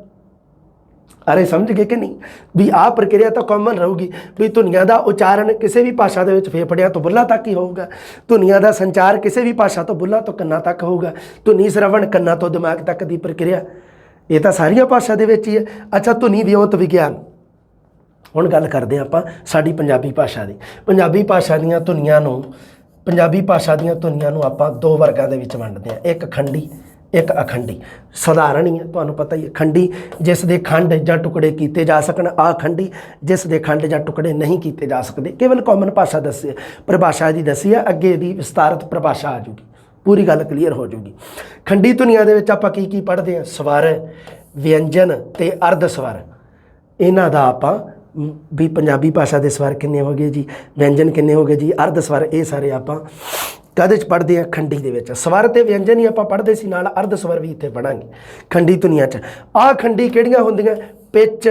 ਅਰੇ ਸਮਝ ਗਏ ਕਿ ਨਹੀਂ? ਵੀ ਆਹ ਪ੍ਰਕਿਰਿਆ ਤਾਂ ਕਾਮਨ ਰਹੂਗੀ ਵੀ ਧੁਨੀਆਂ ਦਾ ਉਚਾਰਨ ਕਿਸੇ ਵੀ ਭਾਸ਼ਾ ਦੇ ਵਿੱਚ ਫੇਫੜਿਆਂ ਤੋਂ ਬੁੱਲ੍ਹਾਂ ਤੱਕ ਹੀ ਹੋਊਗਾ। ਧੁਨੀਆਂ ਦਾ ਸੰਚਾਰ ਕਿਸੇ ਵੀ ਭਾਸ਼ਾ ਤੋਂ ਬੁੱਲ੍ਹਾਂ ਤੋਂ ਕੰਨਾਂ ਤੱਕ ਹੋਊਗਾ। ਧੁਨੀ ਸ਼ਰਵਣ ਕੰਨਾਂ ਤੋਂ ਦਿਮਾਗ ਤੱਕ ਦੀ ਪ੍ਰਕਿਰਿਆ, ਇਹ ਤਾਂ ਸਾਰੀਆਂ ਭਾਸ਼ਾ ਦੇ ਵਿੱਚ ਹੀ ਹੈ। ਅੱਛਾ, ਧੁਨੀ ਵਿਉਂਤ ਵਿਗਿਆਨ। ਹੁਣ ਗੱਲ ਕਰਦੇ ਹਾਂ ਆਪਾਂ ਸਾਡੀ ਪੰਜਾਬੀ ਭਾਸ਼ਾ ਦੀ। ਪੰਜਾਬੀ ਭਾਸ਼ਾ ਦੀਆਂ ਧੁਨੀਆਂ ਨੂੰ ਆਪਾਂ ਦੋ ਵਰਗਾਂ ਦੇ ਵਿੱਚ ਵੰਡਦੇ ਹਾਂ, ਇੱਕ ਖੰਡੀ, एक अखंडी। सधारण ही है, तुहानूं पता ही है। खंडी जिस दे खंड जां टुकड़े कीते जा सकन, अखंडी जिस दे खंड जां टुकड़े नहीं कीते जा सकते। केवल कॉमन भाषा दसी, परिभाषा दी दसी है, अगे दी विस्तारत परिभाषा आ जूगी, पूरी गल क्लीयर हो जूगी। खंडी धुनिया दे विच आपां की पढ़ते हैं? स्वर, व्यंजन ते अर्ध स्वर। इन्हां दा आपां भी पंजाबी भाषा के स्वर किन्ने हो गए जी, व्यंजन किन्ने हो गए जी, अर्ध स्वर, ये सारे आपां कदे पढ़ते हैं? खंडी दे विच। स्वर ते व्यंजन ही आपां पढ़दे सी, नाल अर्ध स्वर भी इत्थे पढ़ांगे खंडी धुनिया च। आ खंडी किहड़ियां हुंदियां? पिच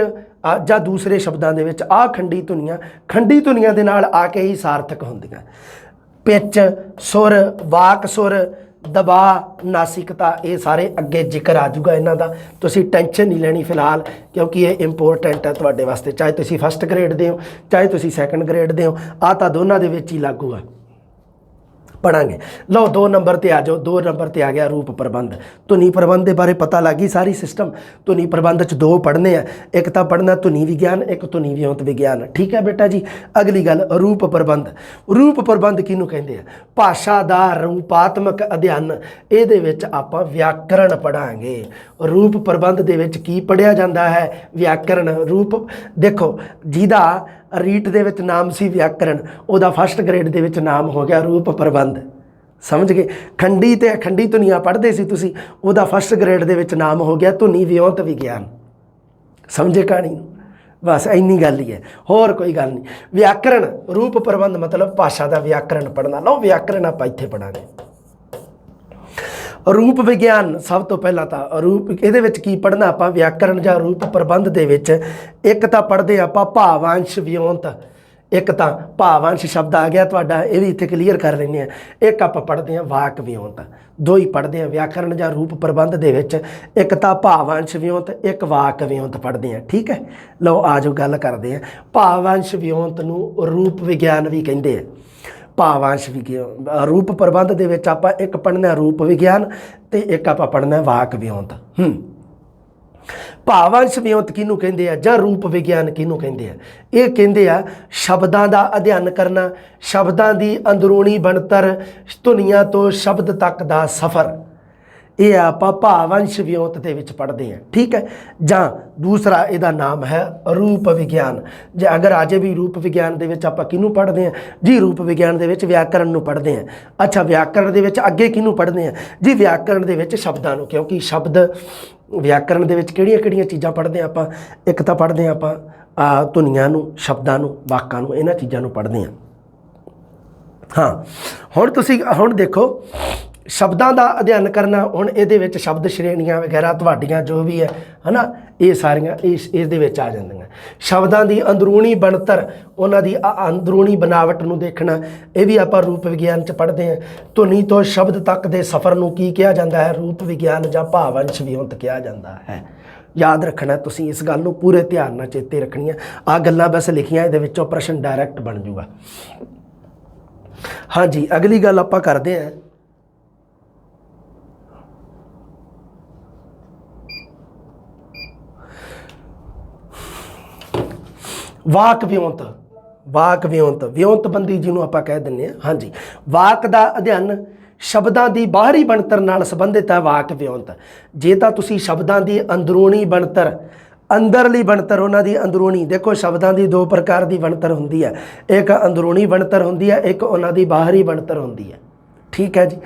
जां दूसरे शब्दां दे विच आ खंडी धुनिया दे नाल आके ही सार्थक हुंदियां। पिच, सुर, वाक सुर, दबा, नासिकता, ये सारे अगे जिक्र आ जूगा इन्हां दा। तुसीं टेंशन नहीं लैनी फिलहाल, क्योंकि ये इंपोर्टेंट है तुहाडे वास्ते, चाहे तुसीं फस्ट ग्रेड दे हो चाहे तुसीं सैकंड ग्रेड दे हो, आ तां दोनां दे विच ही लागू है। पढ़ांगे। लो 2 नंबर ते आ जाओ। 2 नंबर ते आ गया रूप प्रबंध। धुनी प्रबंध के बारे पता लग गई सारी सिस्टम। धुनी प्रबंध च 2 पढ़ने हैं, एक तो पढ़ना धुनी विज्ञान, एक धुनी विਉਂਤ विज्ञान। ठीक है बेटा जी। अगली गल रूप प्रबंध। रूप प्रबंध किहनूं कहंदे आ? भाषा दा रूपात्मक अध्ययन। इहदे विच आपां व्याकरण पढ़ांगे। रूप प्रबंध दे विच की पढ़िया जांदा है? व्याकरण। रूप देखो जिहदा रीट दे विच नाम सी व्याकरण, उहदा फस्ट ग्रेड दे विच नाम हो गया रूप प्रबंध। समझ गए? खंडी ते अखंडी धुनियां पढ़दे सी तुसीं, उहदा फस्ट ग्रेड दे विच नाम हो गया धुनी विਉਂਤ विज्ञान। समझे कहानी? बस इन्नी गल ही है, होर कोई गल नहीं। व्याकरण, रूप प्रबंध मतलब भाषा का व्याकरण पढ़ना। लो व्याकरण आपां इत्थे पढ़ांगे। रूप विज्ञान सब तो पहला तो रूप इहदे विच की पढ़ना आपां? व्याकरण जां रूप प्रबंध दे विच एक तां पढ़दे आपां भावांश विਉਂਤ, एक तां भावांश शब्द आ गया तुहाडा, ये भी इत्थे क्लीयर कर लैंदे आ। एक आपां पढ़दे हैं वाक विਉਂਤ। 2 ही पढ़दे हैं व्याकरण जां रूप प्रबंध दे विच, एक तां भावांश विਉਂਤ, एक वाक विਉਂਤ पढ़दे हैं। ठीक है, लो आ जाओ गल करदे हैं। भावांश विਉਂਤ नूं रूप विज्ञान भी कहिंदे आ। भावांश विज्ञान रूप प्रबंध दे विच आपां एक पढ़ना रूप विज्ञान ते एक आपां पढ़ना वाक विਉਂਤ। भावांश विਉਂਤ किहनूं कहिंदे आ जां रूप विज्ञान किहनूं कहिंदे आ? ये कहिंदे आ शब्दां दा अध्ययन करना, शब्दां दी अंदरूनी बनतर, धुनियां तो शब्द तक दा सफ़र। ये आपां भावांश विਉਂਤ दे विच पढ़दे हैं। ठीक है, जां दूसरा इहदा नाम है रूप विज्ञान। जे अगर अजे भी रूप विज्ञान दे विच आपां किहनूं पढ़दे हैं जी? रूप विज्ञान दे विच व्याकरण नूं पढ़दे हैं। अच्छा, व्याकरण दे विच अगे किहनूं पढ़दे हैं जी? व्याकरण दे विच शब्दां नूं, क्योंकि शब्द व्याकरण दे विच किहड़ियां-किहड़ियां चीज़ां पढ़दे हैं आपां? एक तां पढ़दे हैं आपां धुनियां नूं, शब्दां नूं, वाकां नूं, इन्हां चीज़ां नूं पढ़दे हैं। हाँ, हुण तुसीं हुण देखो शब्दां दा अध्ययन करना। हुण इहदे विच शब्द श्रेणियां वगैरह तुहाडीਆਂ जो भी है ना, ये सारियां इस दे विच आ जांदियां। शब्दां दी अंदरूनी बनतर, उन्हां दी अंदरूनी बनावट नूं देखना, ये भी आपां रूप विज्ञान च पढ़दे हैं। धुनी तो शब्द तक दे सफ़र नूं की कहा जांदा है? रूप विज्ञान जां भावांश विਉਂਤ कहा जांदा है। याद रखना तुसीं इस गल नूं पूरे ध्यान नाल चेते रखणियां। आ गल्लां बस लिखियां, इहदे विचों प्रश्न डायरैक्ट बन जूगा। हाँ जी, अगली गल आपां करदे हैं। वाक विਉਂਤ। वाक विਉਂਤ, ਵਿਉਂਤਬੰਦੀ ਜਿਹਨੂੰ ਆਪਾਂ ਕਹਿ ਦਿੰਦੇ ਹਾਂ। ਹਾਂਜੀ, ਵਾਕ ਦਾ ਅਧਿਐਨ ਸ਼ਬਦਾਂ ਦੀ ਬਾਹਰੀ ਬਣਤਰ ਨਾਲ ਸੰਬੰਧਿਤ ਹੈ ਵਾਕ ਵਿਉਂਤ। ਜੇ ਤਾਂ ਤੁਸੀਂ ਸ਼ਬਦਾਂ ਦੀ ਅੰਦਰੂਨੀ ਬਣਤਰ, ਅੰਦਰਲੀ ਬਣਤਰ, ਉਹਨਾਂ ਦੀ ਅੰਦਰੂਨੀ, ਦੇਖੋ ਸ਼ਬਦਾਂ ਦੀ 2 ਪ੍ਰਕਾਰ ਦੀ ਬਣਤਰ ਹੁੰਦੀ ਹੈ, ਇੱਕ ਅੰਦਰੂਨੀ ਬਣਤਰ ਹੁੰਦੀ ਹੈ, ਇੱਕ ਉਹਨਾਂ ਦੀ ਬਾਹਰੀ ਬਣਤਰ ਹੁੰਦੀ ਹੈ। ਠੀਕ ਹੈ ਜੀ।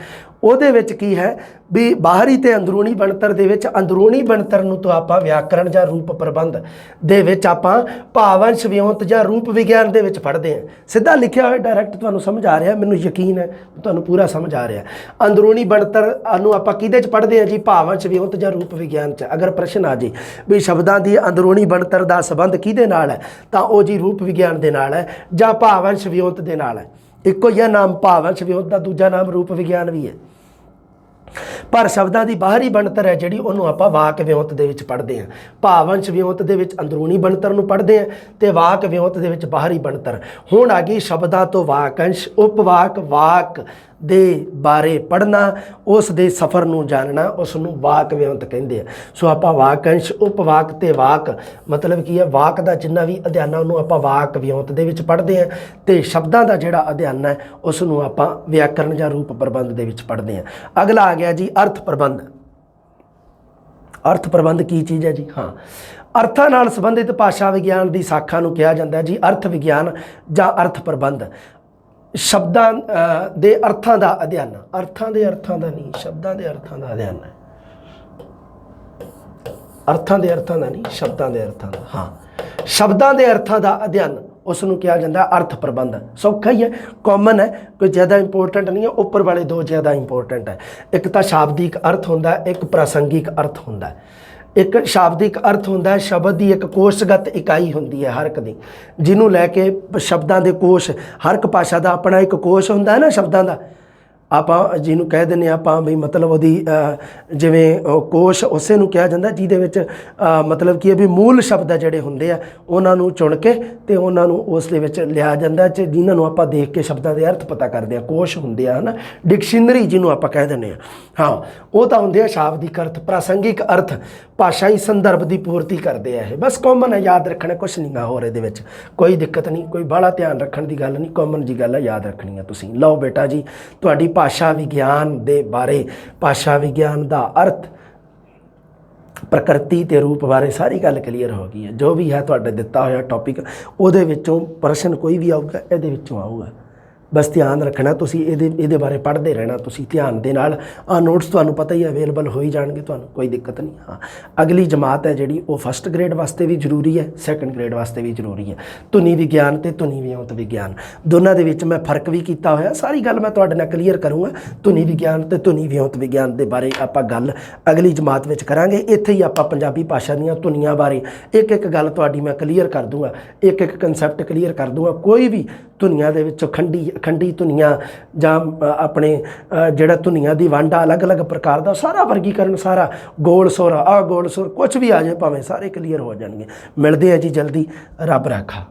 ਉਹਦੇ ਵਿੱਚ ਕੀ ਹੈ ਵੀ ਬਾਹਰੀ ਤੇ ਅੰਦਰੂਨੀ ਬਣਤਰ ਦੇ ਵਿੱਚ ਅੰਦਰੂਨੀ ਬਣਤਰ ਨੂੰ ਤਾਂ ਆਪਾਂ ਵਿਆਕਰਣ ਜਾਂ ਰੂਪ ਪ੍ਰਬੰਧ ਦੇ ਵਿੱਚ ਆਪਾਂ ਭਾਵਾਂਸ਼ ਵਿਉਂਤ ਜਾਂ ਰੂਪ ਵਿਗਿਆਨ ਦੇ ਵਿੱਚ ਪੜ੍ਹਦੇ ਹਾਂ। ਸਿੱਧਾ ਲਿਖਿਆ ਹੋਇਆ ਡਾਇਰੈਕਟ ਤੁਹਾਨੂੰ ਸਮਝ ਆ ਰਿਹਾ, ਮੈਨੂੰ ਯਕੀਨ ਹੈ ਤੁਹਾਨੂੰ ਪੂਰਾ ਸਮਝ ਆ ਰਿਹਾ। ਅੰਦਰੂਨੀ ਬਣਤਰ ਨੂੰ ਆਪਾਂ ਕਿਹਦੇ 'ਚ ਪੜ੍ਹਦੇ ਹਾਂ ਜੀ? ਭਾਵਾਂਸ਼ ਵਿਉਂਤ ਜਾਂ ਰੂਪ ਵਿਗਿਆਨ 'ਚ। ਅਗਰ ਪ੍ਰਸ਼ਨ ਆ ਜੇ ਵੀ ਸ਼ਬਦਾਂ ਦੀ ਅੰਦਰੂਨੀ ਬਣਤਰ ਦਾ ਸੰਬੰਧ ਕਿਹਦੇ ਨਾਲ ਹੈ, ਤਾਂ ਉਹ ਜੀ ਰੂਪ ਵਿਗਿਆਨ ਦੇ ਨਾਲ ਹੈ ਜਾਂ ਭਾਵਾਂਸ਼ ਵਿਉਂਤ ਦੇ ਨਾਲ ਹੈ। ਇੱਕੋ ਹੀ ਨਾਮ ਭਾਵਾਂਸ਼ ਵਿਉਂਤ ਦਾ, ਦੂਜਾ ਨਾਮ ਰੂਪ ਵਿਗਿਆਨ ਵੀ ਹੈ। पर शब्दां दी बाहरी बनतर है जिहड़ी उहनूं आपां वाक विਉਂਤ दे विच पढ़दे हां। भावांश विਉਂਤ दे विच अंदरूनी बनतर नूं पढ़दे हां ते वाक विਉਂਤ दे विच बाहरी बनतर। हुण आ गई शब्दां तो वाकंश, उपवाक, वाक दे बारे पढ़ना, उस दे सफ़र नूं जानना, उसनूं वाक विਉਂਤ कहिंदे आ। सो आपां वाकंश, उपवाक ते वाक मतलब की है वाक दा जिन्ना भी अध्ययन है उहनूं आपां वाक विਉਂਤ दे विच पढ़दे हां ते शब्दां दा जिहड़ा अध्ययन है उसनूं आपां व्याकरण जां रूप प्रबंध दे विच पढ़दे हां। अगला आ गया जी अर्थ प्रबंध। अर्थ प्रबंध की चीज़ है जी। हाँ, अर्थां नाल संबंधित भाषा विज्ञान की शाखा नूं कहा जाता है जी अर्थ विज्ञान जां अर्थ प्रबंध। शब्दां दे अर्थां दा अध्ययन, अर्थां दे अर्थां दा नहीं, शब्दां दे अर्थां दा अध्ययन है। अर्थां दे अर्थां दा नहीं, शब्दां दे अर्थां दा। हाँ, शब्दां दे अर्थां दा अध्ययन उसनूं कहा जाता है अर्थ प्रबंध। सौखा ही है, कॉमन है, कोई ज़्यादा इंपोर्टेंट नहीं है। उपर वाले दो ज़्यादा इंपोर्टेंट है। एक तो शाब्दिक अर्थ होंदा है, एक प्रासंगिक अर्थ होंदा है। एक शाब्दिक अर्थ होंदा है, शब्द की एक कोशगत इकाई होंदी है हर एक दी, जिन्हों लैके शब्दां दे कोश, हर एक भाषा का अपना एक कोश होंदा है ना शब्दां दा। आप जिन्हों कह दें आप भी मतलब वो जिमें कोश उसे नूं कहा जाता जिहदे विच मतलब कि भी मूल शब्द जोड़े होंदे आ उन्होंने चुन के ते उन्होंने उस दे विच लिया जाता जिन्होंने आप देख के शब्दों के अर्थ पता करते हैं। कोश होंदे आ ना, डिक्शनरी जिन्हों आप कह दें। हाँ, वो तो होंदे आ शाब्दिक अर्थ। प्रासंगिक अर्थ भाषाई संदर्भ की पूर्ति करते हैं। बस कॉमन है, याद रखना, कुछ नहीं गा हो रहे दे कोई दिक्कत नहीं, कोई बड़ा ध्यान रखने की गल नहीं, कॉमन जी गल है, याद रखनी है तुसीं। लो बेटा जी, तुहाडी भाषा विज्ञान दे बारे, भाषा विज्ञान का अर्थ, प्रकृति ते रूप बारे सारी गल क्लीयर हो गई है। जो भी है तुहाडे दिता होया टॉपिक, उहदे विचों प्रश्न कोई भी आऊगा, इहदे विचों आऊगा। बस ध्यान रखना तुसीं, इहदे बारे पढ़ते रहना तुसीं ध्यान दे नाल। नोट्स तुहानूं पता ही अवेलेबल हो ही जाणगे, तुहानूं कोई दिक्कत नहीं। हाँ, अगली जमात है जिहड़ी वो फस्ट ग्रेड वास्ते भी जरूरी है, सैकेंड ग्रेड वास्ते भी जरूरी है। धुनी विज्ञान ते धुनी विਉਂਤ विज्ञान दोनों दे विच मैं फर्क भी कीता होया, सारी गल मैं तुहाडे नाल क्लीयर करूँगा। धुनी विज्ञान ते धुनी विਉਂਤ विज्ञान दे बारे आपां गल अगली जमात विच करांगे। इत्थे ही आपां पंजाबी भाषा दीआं धुनियां बारे एक एक गल तुहाडी मैं क्लीयर कर दूँगा, एक एक कंसैप्ट क्लीयर कर दूँगा। कोई भी धुनियां दे विच खंडी धुनियां जां अपने जिहड़ा धुनियां दी वंड अलग अलग प्रकार का सारा वर्गीकरण, सारा गोल सुर, गोल सुर कुछ भी आ जाए भावें सारे क्लीयर हो जाएंगे। मिलते हैं जी जल्दी, रब राखा।